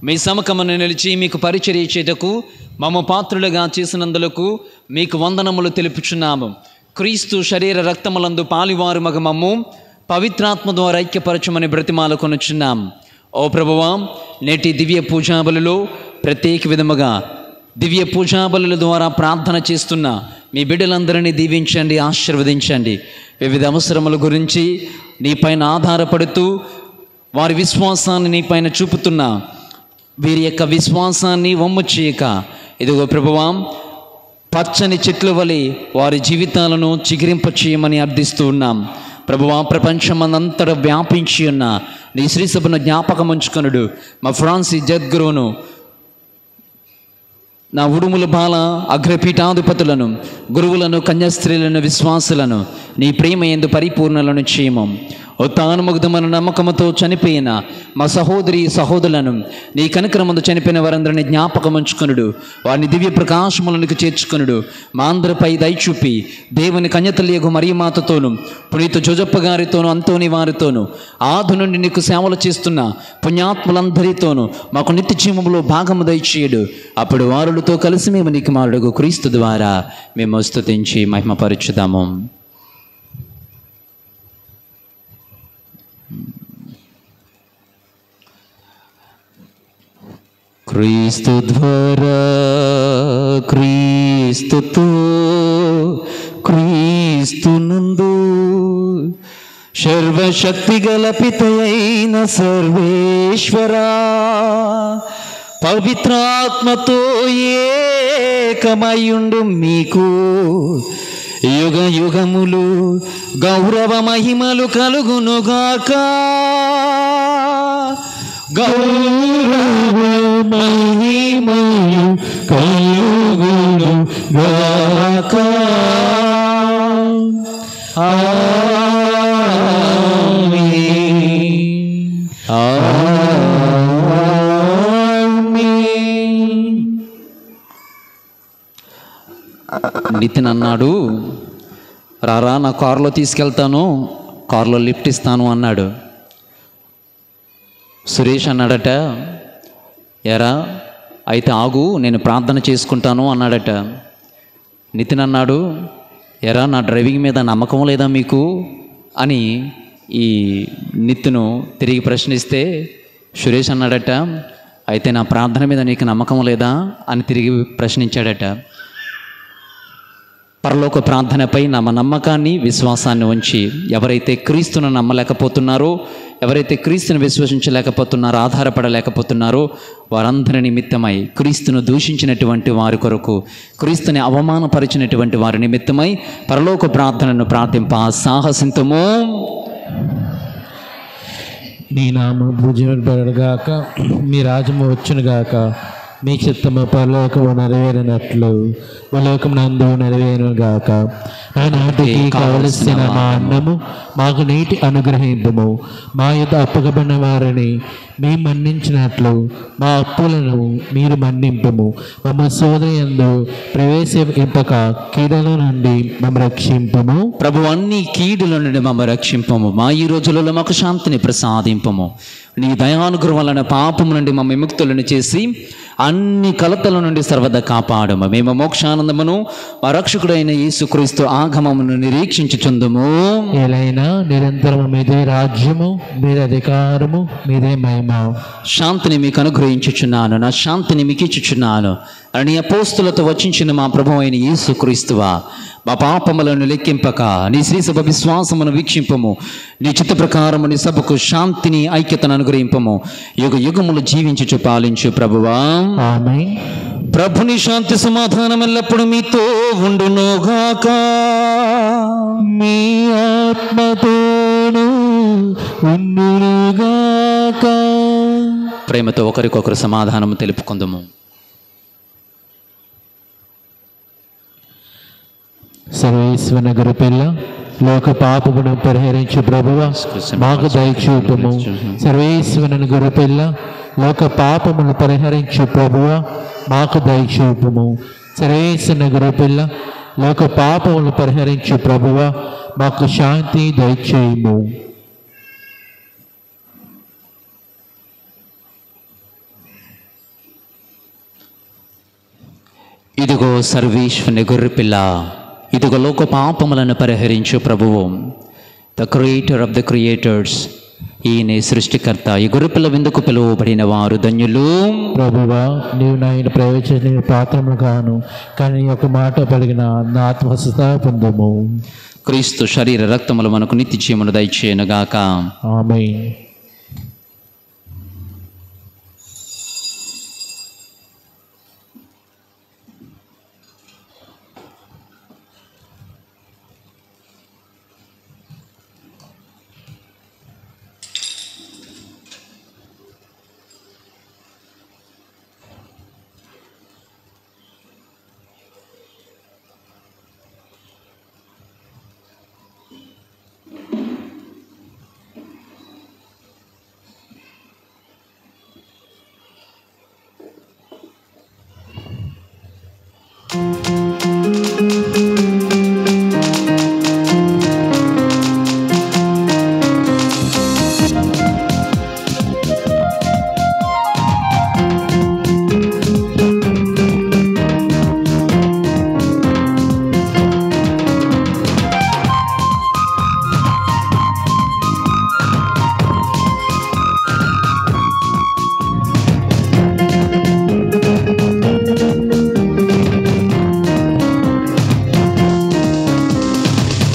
మీ సముఖమును నిలిచి మీకు పరిచర్య చేయుటకు మమ్మ పాత్రులుగా చేసినందులకు మీకు వందనములు తెలుపుచున్నాము. క్రీస్తు శరీర రక్తములందు పాలివారు మగ మమ్ము పవిత్రాత్మ ద్వారా ఐక్యపరచమని బ్రతిమాలకొనుచున్నాం. ఓ ప్రభువా, నేటి దివ్య పూజాబలులో ప్రత్యేక విధముగా దివ్య పూజాబలుల ద్వారా ప్రార్థన చేస్తున్న మీ బిడ్డలందరినీ దీవించండి, ఆశీర్వదించండి. వివిధ అవసరముల గురించి నీపైన ఆధారపడుతూ వారి విశ్వాసాన్ని నీపైన చూపుతున్న వీరి యొక్క విశ్వాసాన్ని వమ్ము చేయక, ఇదిగో ప్రభువా, పచ్చని చెట్ల వలె వారి జీవితాలను చిగురింప చేయమని అర్థిస్తూ ఉన్నాం. ప్రభువా, ప్రపంచమంతటా వ్యాపించి ఉన్న నీ శ్రీ సభను జ్ఞాపకం ఉంచుకొనుడు. మా ఫ్రాన్సిస్ జగద్గురువును, నా ఉడుముల బాల అగ్రపీఠాధిపతులను, గురువులను, కన్యాస్త్రీలను, విశ్వాసులను నీ ప్రేమ యందు పరిపూర్ణలను చేయము. ఉత్తానముగ్ధమైన నమ్మకముతో చనిపోయిన మా సహోదరి సహోదరులను నీ కనికరమందు చనిపోయిన వారందరినీ జ్ఞాపకం ఉంచుకొనుడు. వారిని దివ్య ప్రకాశములకు చేర్చుకొనుడు. మా అందరిపై దయచూపి దేవుని కన్యతల్లియగు మరియమాతతోను, పునీత జోజప్ప గారితోను, అంతోని వారితోను, ఆది నుండి నీకు సేవలు చేస్తున్న పుణ్యాత్ములందరితోనూ మాకు నిత్య జీవములో భాగము దయచేయుడు. అప్పుడు వారులతో కలిసి మేము నీకు మారుడుగు క్రీస్తు ద్వారా మేము స్తుతించి మహిమపరచుదాము. క్రీస్తు ద్వారా, క్రీస్తుతో, క్రీస్తునందు సర్వశక్తి గల పితయైన సర్వేశ్వరా, పవిత్రాత్మతో ఏకమయుండు మీకు యుగ యుగములు గౌరవ మహిమలు కలుగునుగాక. గౌరవ మహిమయు కలుగునుగాక. ఆమేన్. ఆమేన్. నితిన్ అన్నాడు, రారా నా కారులో తీసుకెళ్తాను, కారులో లిఫ్ట్ ఇస్తాను అన్నాడు. సురేష్ అన్నాడట, ఎరా అయితే ఆగు నేను ప్రార్థన చేసుకుంటాను అన్నాడట. నితిన్ అన్నాడు, ఎరా నా డ్రైవింగ్ మీద నమ్మకం లేదా మీకు అని ఈ నితిను తిరిగి ప్రశ్నిస్తే, సురేష్ అన్నాడట, అయితే నా ప్రార్థన మీద నీకు నమ్మకం లేదా అని తిరిగి ప్రశ్నించాడట. పరలోక ప్రార్థనపై నమ్మ నమ్మకాన్ని విశ్వాసాన్ని ఉంచి ఎవరైతే క్రీస్తును నమ్మలేకపోతున్నారో, ఎవరైతే క్రీస్తును విశ్వసించలేకపోతున్నారో, ఆధారపడలేకపోతున్నారో వారందరి నిమిత్తమై, క్రీస్తును దూషించినటువంటి వారి కొరకు, క్రీస్తుని అవమానపరిచినటువంటి వారి నిమిత్తమై పరలోక ప్రార్థనను ప్రార్థింప సాహసింతము. నీ నామము పూజింపబడుగాక, మీ రాజ్యము వచ్చునుగాక, మీ చిత్తము పరలోకము నెరవేరినట్లు పరలోకమునందు నెరవేరుగాక. ఆనాటికి కావలసిన మా అన్నము మాకు నీటి అనుగ్రహింపుము. మా యొద్ద అప్పగబడిన వారిని మేము మన్నించినట్లు మా అప్పులను మీరు మన్నింపుము. మమ్మ శోధనయందు ప్రవేశింపక కీడుల నుండి మమ్మ రక్షింపుము. ప్రభు, అన్ని కీడుల నుండి మమ్మ రక్షింపము. మా ఈ రోజులలో మాకు శాంతిని ప్రసాదింపము. నీ దయానుగ్రహం వలన పాపము నుండి మమ్మ విముక్తులను చేసి అన్ని కలతల నుండి సర్వదా కాపాడము. మేము మోక్షానందమును మా రక్షకుడైన యేసుక్రీస్తు ఆగమమును నిరీక్షించుచుందుము. ఏలైనా నిరంతరము మీదే రాజ్యము, మీదే అధికారము, మీదే మహిమ. శాంతిని మీకు అనుగ్రహించుచున్నాను, నా శాంతిని మీకు ఇచ్చుచున్నాను అని అపోస్తులతో వచించిన మా ప్రభువు అయిన యేసుక్రీస్తువా, మా పాపములను లెక్కింపక నీ శ్రీసభ విశ్వాసమును వీక్షింపము. నీ చిత్త ప్రకారము నీ సభకు శాంతిని, ఐక్యతను అనుగ్రహింపము. యుగ యుగములు జీవించుచు పాలించు ప్రభువా. ఆమేన్. ప్రభుని శాంతి సమాధానం ఎల్లప్పుడు మీతో ఉండునుగాక. మీ ఆత్మతోను ఉండునుగాక. ప్రేమతో ఒకరికొకరు సమాధానము తెలుపుకుందాము. సర్వేశ్వర గురుపిల్ల, లోక పాపమును పరిహరించు ప్రభువా, మాకు దయచూపుము. సర్వేశ్వర గురుపిల్ల, లోక పాపమును పరిహరించు ప్రభువా, మాకు దయచూపుము. సర్వేశ్వర గురుపిల్ల, లోక పాపమును పరిహరించు ప్రభువా, మాకు శాంతి దయచేయుము. ఇదిగో సర్వేశ్వరుని గొర్రెపిల్ల, ఇదిగో లోక పాపములను పరిహరించు ప్రభువు. The creator of the creators, ఈయన సృష్టికర్త. ఈ గొర్రెపిల్ల విందుకు పిలువబడిన వారు ధన్యులు. ప్రభువా, నీవు నాయన ప్రవేశించిన పాత్రము గాను, కానీ ఒక మాట పలిగిన నా ఆత్మస్వస్థ పొందుము. క్రీస్తు శరీర రక్తములు మనకు నిత్య జీవమును దయచేయునుగాక. ఆమేన్.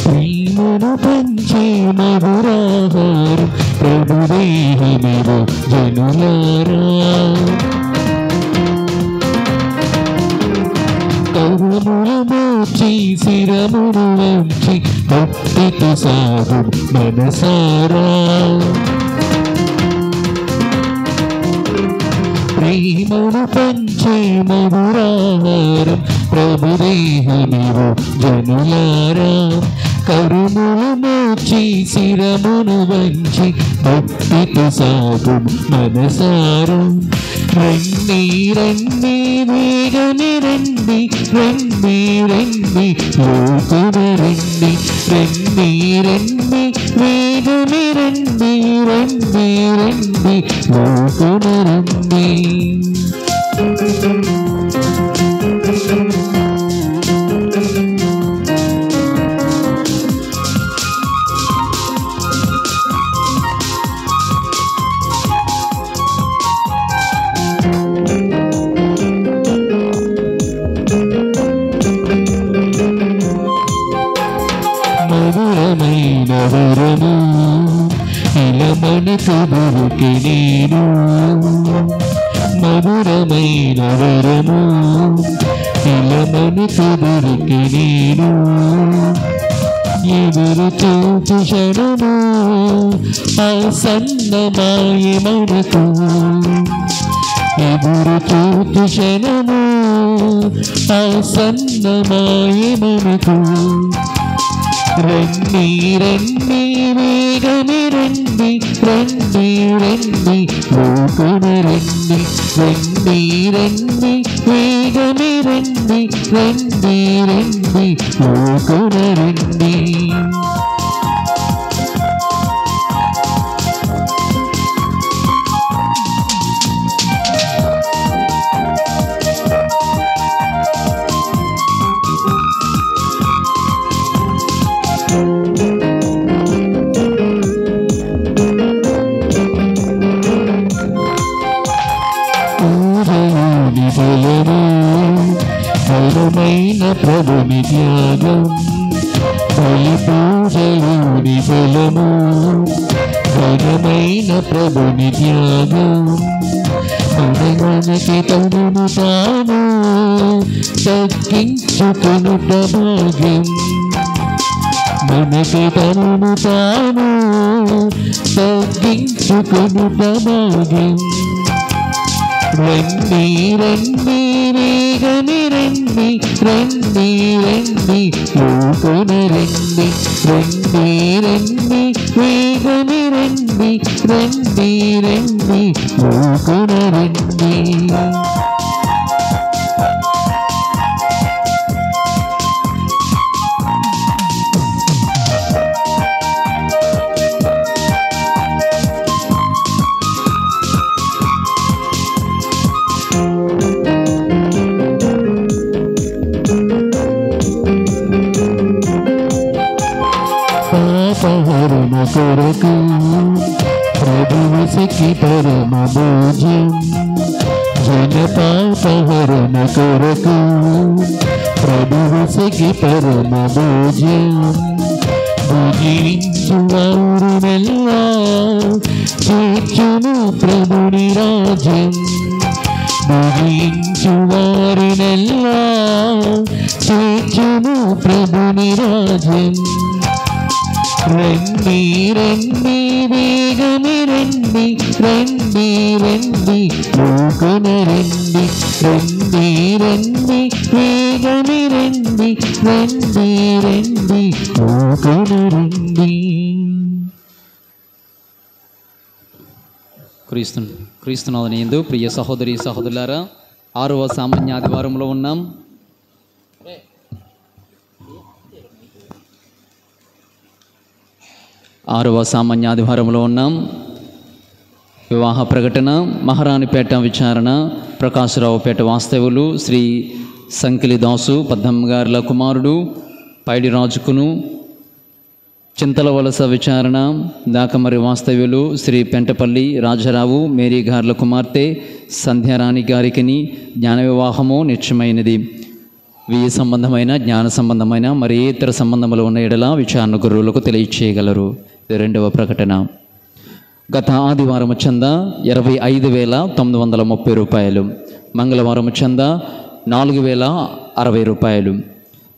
ప్రేమను పంచే మధురాహారం ప్రభుదేహమివు జనులారా, కరుణులు మోచి శిరమును వంచి భక్తితో సాగు మనసారా. రండి రండి వేగని రండి, రండి రండి లోకున రండి, రండి రండి వేగని రండి, రండి రండి లోకున రండి. కుదురుకి నేను మధురమైన వరము ఇలమని కుదురుకి నేను ఎదురు చూచు క్షణము ఆసన్నమాయి మనకు ఎదురు చూచు క్షణము ఆసన్నమాయి మనకు రండి రండి వేగమి రండి రండి రండి లోకన రండి రండి రండి వేగమి రండి రండి రండి లోకన రండి ఘనమైన ప్రభుని త్యాగం బలి పూజలోని బలము ఘనమైన ప్రభుని త్యాగం మనకి తనును తాను తగ్గించుకొనుట భాగ్యం మనకి తనును తాను తగ్గించుకొనుట భాగ్యం రండి రండి వేగమి రండి రండి రండి లోకన రండి రండి రండి వేగమి రండి రండి రండి లోకన రండి పాపహరణ కొరకు ప్రభువు సిక్కి పరమ భోజ్యం జన పాపహరణ కొరకు ప్రభువు సిక్కి పరమ భోజ్యం భుజించువారు మెల్లా చేర్చును ప్రభుని రాజ్యం భుజించువారు మెల్లా చేర్చును ప్రభుని రాజ్యం రండి రండి వేగమి రండి రండి రండి లోకన రండి రండి రండి వేగమి రండి రండి రండి లోకన రండి క్రీస్తునాథుని యందు ప్రియ సహోదరి సహోదరులారా 6వ సామాన్య ఆదివారంలో ఉన్నాం. వివాహ ప్రకటన, మహారాణిపేట విచారణ, ప్రకాశరావుపేట వాస్తవులు శ్రీ సంకిలి దాసు పద్దమ్మగారుల కుమారుడు పైడి రాజుకును, చింతల వలస విచారణ దాకమరి వాస్తవ్యులు శ్రీ పెంటపల్లి రాజారావు మేరీ గార్ల కుమార్తె సంధ్యారాణి గారికిని జ్ఞాన వివాహము నిశ్చయమైనది. వ్యయ సంబంధమైన జ్ఞాన సంబంధమైన మరి ఇతర సంబంధములు ఉన్న ఎడల విచారణ గురువులకు తెలియచేయగలరు. ఇది 2వ ప్రకటన. గత ఆదివారం చందా 25,930 రూపాయలు, మంగళవారం చందా 4,060 రూపాయలు.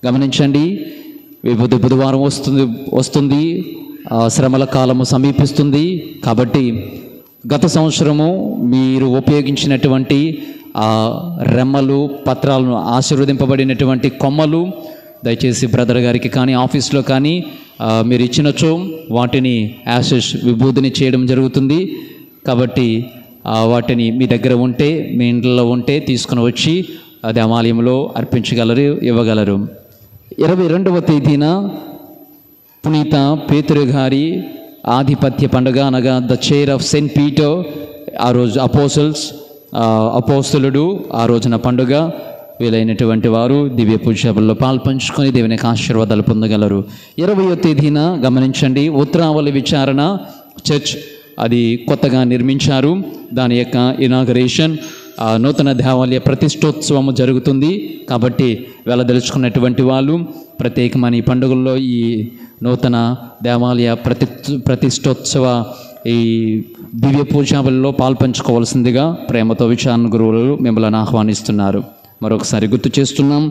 గమనించండి, బుధవారం వస్తుంది శ్రమల కాలము సమీపిస్తుంది. కాబట్టి గత సంవత్సరము మీరు ఉపయోగించినటువంటి రెమ్మలు, పత్రాలను, ఆశీర్వదింపబడినటువంటి కొమ్మలు దయచేసి బ్రదర్ గారికి కానీ ఆఫీస్లో కానీ మీరు ఇచ్చినచో వాటిని యాషెస్ విభూతిని చేయడం జరుగుతుంది. కాబట్టి వాటిని మీ దగ్గర ఉంటే, మీ ఇంట్లో ఉంటే తీసుకుని వచ్చి దేవాలయంలో అర్పించగలరు, ఇవ్వగలరు. 22వ తేదీన పునీత పేతురు గారి ఆధిపత్య పండుగ, అనగా the chair of Saint Peter. ఆ రోజు అపోస్తలుడు ఆ రోజున పండుగ. వీలైనటువంటి వారు దివ్య పూజలో పాల్పంచుకొని దేవునికి ఆశీర్వాదాలు పొందగలరు. 20వ తేదీన గమనించండి, ఉత్తరావళి విచారణ చర్చ్ అది కొత్తగా నిర్మించారు. దాని యొక్క ఇనాగరేషన్, నూతన దేవాలయ ప్రతిష్టోత్సవము జరుగుతుంది. కాబట్టి వెళ్ళదలుచుకున్నటువంటి వాళ్ళు ప్రత్యేకమైన ఈ పండుగల్లో ఈ నూతన దేవాలయ ప్రతిష్టోత్సవ ఈ దివ్య పూజాబలిలో పాల్పంచుకోవాల్సిందిగా ప్రేమతో విచారణ గురువులు మిమ్మల్ని ఆహ్వానిస్తున్నారు. మరొకసారి గుర్తు చేస్తున్నాం,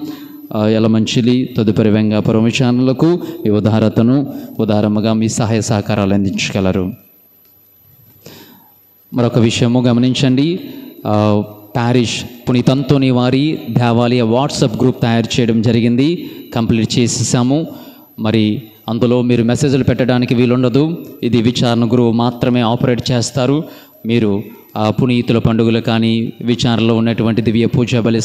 యలమంచిలి తదుపరి వెంగాపురం విచారణలకు ఈ ఉదారముగా మీ సహాయ సహకారాలు అందించగలరు. మరొక విషయము గమనించండి, ప్యారిష్ పునీత్ అంతోని వారి దేవాలయ వాట్సాప్ గ్రూప్ తయారు చేయడం జరిగింది, కంప్లీట్ చేసేసాము. మరి అందులో మీరు మెసేజ్లు పెట్టడానికి వీలుండదు, ఇది విచారణ గురువు మాత్రమే ఆపరేట్ చేస్తారు. మీరు పునీతుల పండుగలు కానీ, విచారణలో ఉన్నటువంటి దివ్య పూజా బలి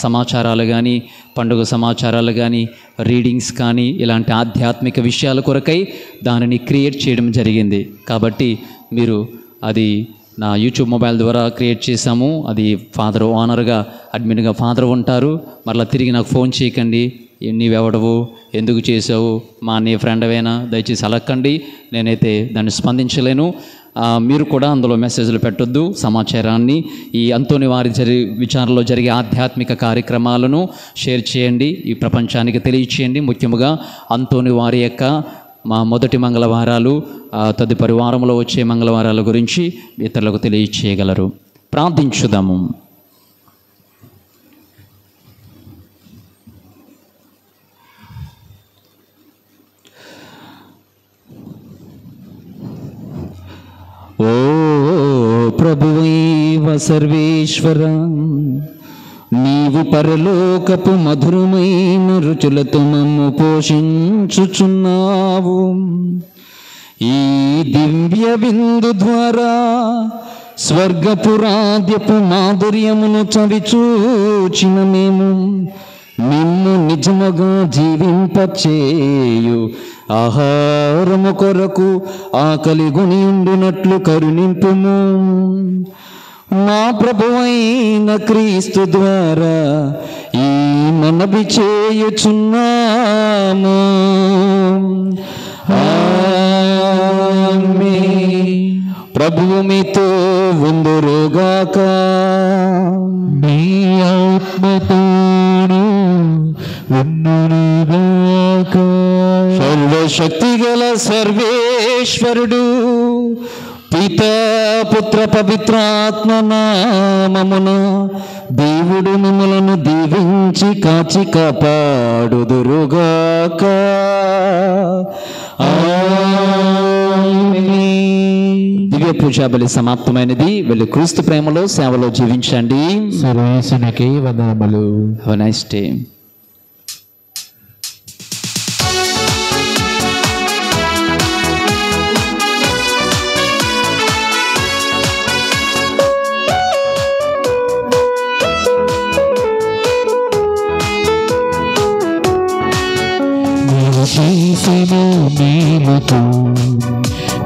సమాచారాలు కానీ, పండుగ సమాచారాలు కానీ, రీడింగ్స్ కానీ, ఇలాంటి ఆధ్యాత్మిక విషయాల కొరకై దానిని క్రియేట్ చేయడం జరిగింది. కాబట్టి మీరు అది నా యూట్యూబ్ మొబైల్ ద్వారా క్రియేట్ చేశాము. అది ఫాదర్ ఓనర్గా, అడ్మిన్గా ఫాదర్ ఉంటారు. మరలా తిరిగి నాకు ఫోన్ చేయకండి, నీవెవడవు, ఎందుకు చేసావు, మా నీ ఫ్రెండ్ అవేనా, దయచేసి అలక్కండి, నేనైతే దాన్ని స్పందించలేను. మీరు కూడా అందులో మెసేజ్లు పెట్టొద్దు. సమాచారాన్ని ఈ అంతోని వారి విచారణలో జరిగే ఆధ్యాత్మిక కార్యక్రమాలను షేర్ చేయండి, ఈ ప్రపంచానికి తెలియచేయండి. ముఖ్యంగా అంతోని వారి యొక్క మా మొదటి మంగళవారాలు, తదుపరి వారంలో వచ్చే మంగళవారాల గురించి ఇతరులకు తెలియచేయగలరు. ప్రార్థించుదాము. ఓ ప్రభువైవ సర్వేశ్వర, నీవు పరలోకపు మధురమైన రుచులతో మమ్ము పోషించుచున్నావు. ఈ దివ్య బిందు ద్వారా స్వర్గపురాద్యపు మాధుర్యమును చవిచూచిన మేము నిన్ను నిజముగా జీవింపచేయు ఆహారము కొరకు ఆకలి గొనియుండునట్లు కరుణింపుము. మా ప్రభువైన క్రీస్తు ద్వారా ఈ మనవి చేయుచున్నాము. ఆమేన్. ప్రభువు మీతో ఉందురుగాక. నీ ఆత్మతోను ఉండునుగాక. సర్వశక్తి గల సర్వేశ్వరుడు పితా పుత్ర పవిత్రాత్మ నామమున దేవుడు మిమ్మలను దీవించి కాచి కాపాడుదురుగాక. దివ్య పూజా బలి సమాప్తమైనది. వెళ్ళి క్రీస్తు ప్రేమలో సేవలో జీవించండి. సర్వేశ్వరునికి వందనములు. Have a nice day. చేసిన మేలుకు,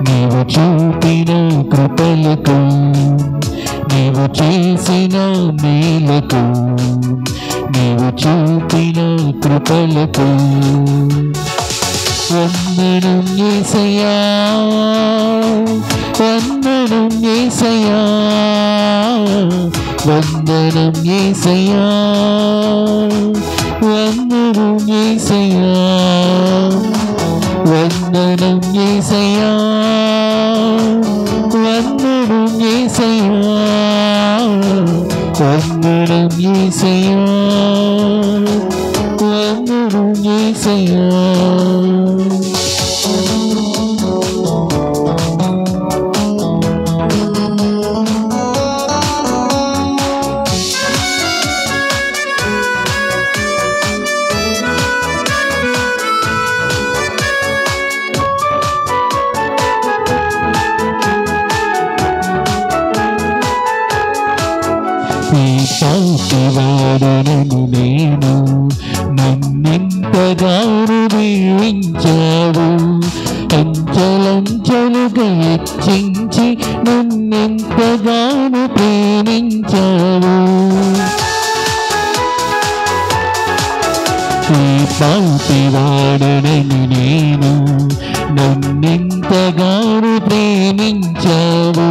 నీవు చూపిన కృపలకు, నీవు చేసిన మేలుకు, నీవు చూపిన కృపలకు వందనం యేసయ్యా, వందనం యేసయ్యా, వందనం యేసయ్యా, వందనం యేసయ్యా, వందనం యేసయ్యా, వందనం యేసయ్యా, వందనం యేసయ్యా, వందనం యేసయ్యా. పాపివాడనను నేను, నన్నెంతగాను దీవించావు. అంచెలంచెలుగా హెచ్చించి నన్నెంతగాను ప్రేమించావు. ఈ పాపివాడనను నేను, నన్నెంతగాను ప్రేమించావు.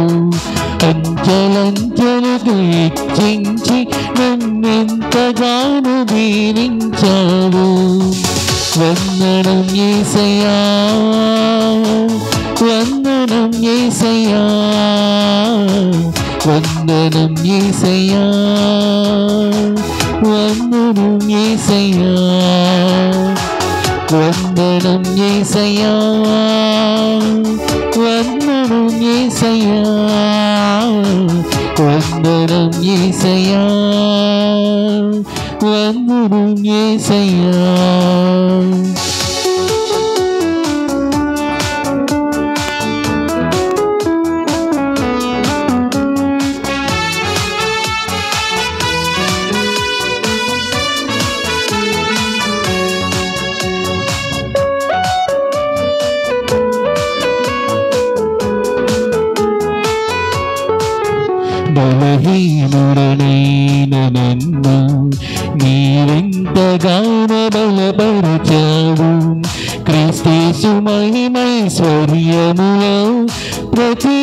అంచెలంచెలుగా హెచ్చించి నన్నెంతగాను దీవించావు. వందనం యేసయ్యా, వందనం వందనం యేసయ్యా, వందనం యేసయ్యా, వందనం యేసయ్యా, వందనం యేసయ్యా, వందనం యేసయ్యా, వందనం యేసయ్యా, వందనం యేసయ్యా. బలహీనుడనైన నన్ను నీవెంతగానో బలపరచావు. క్రీస్తు మహిమైశ్వర్యములో ప్రతి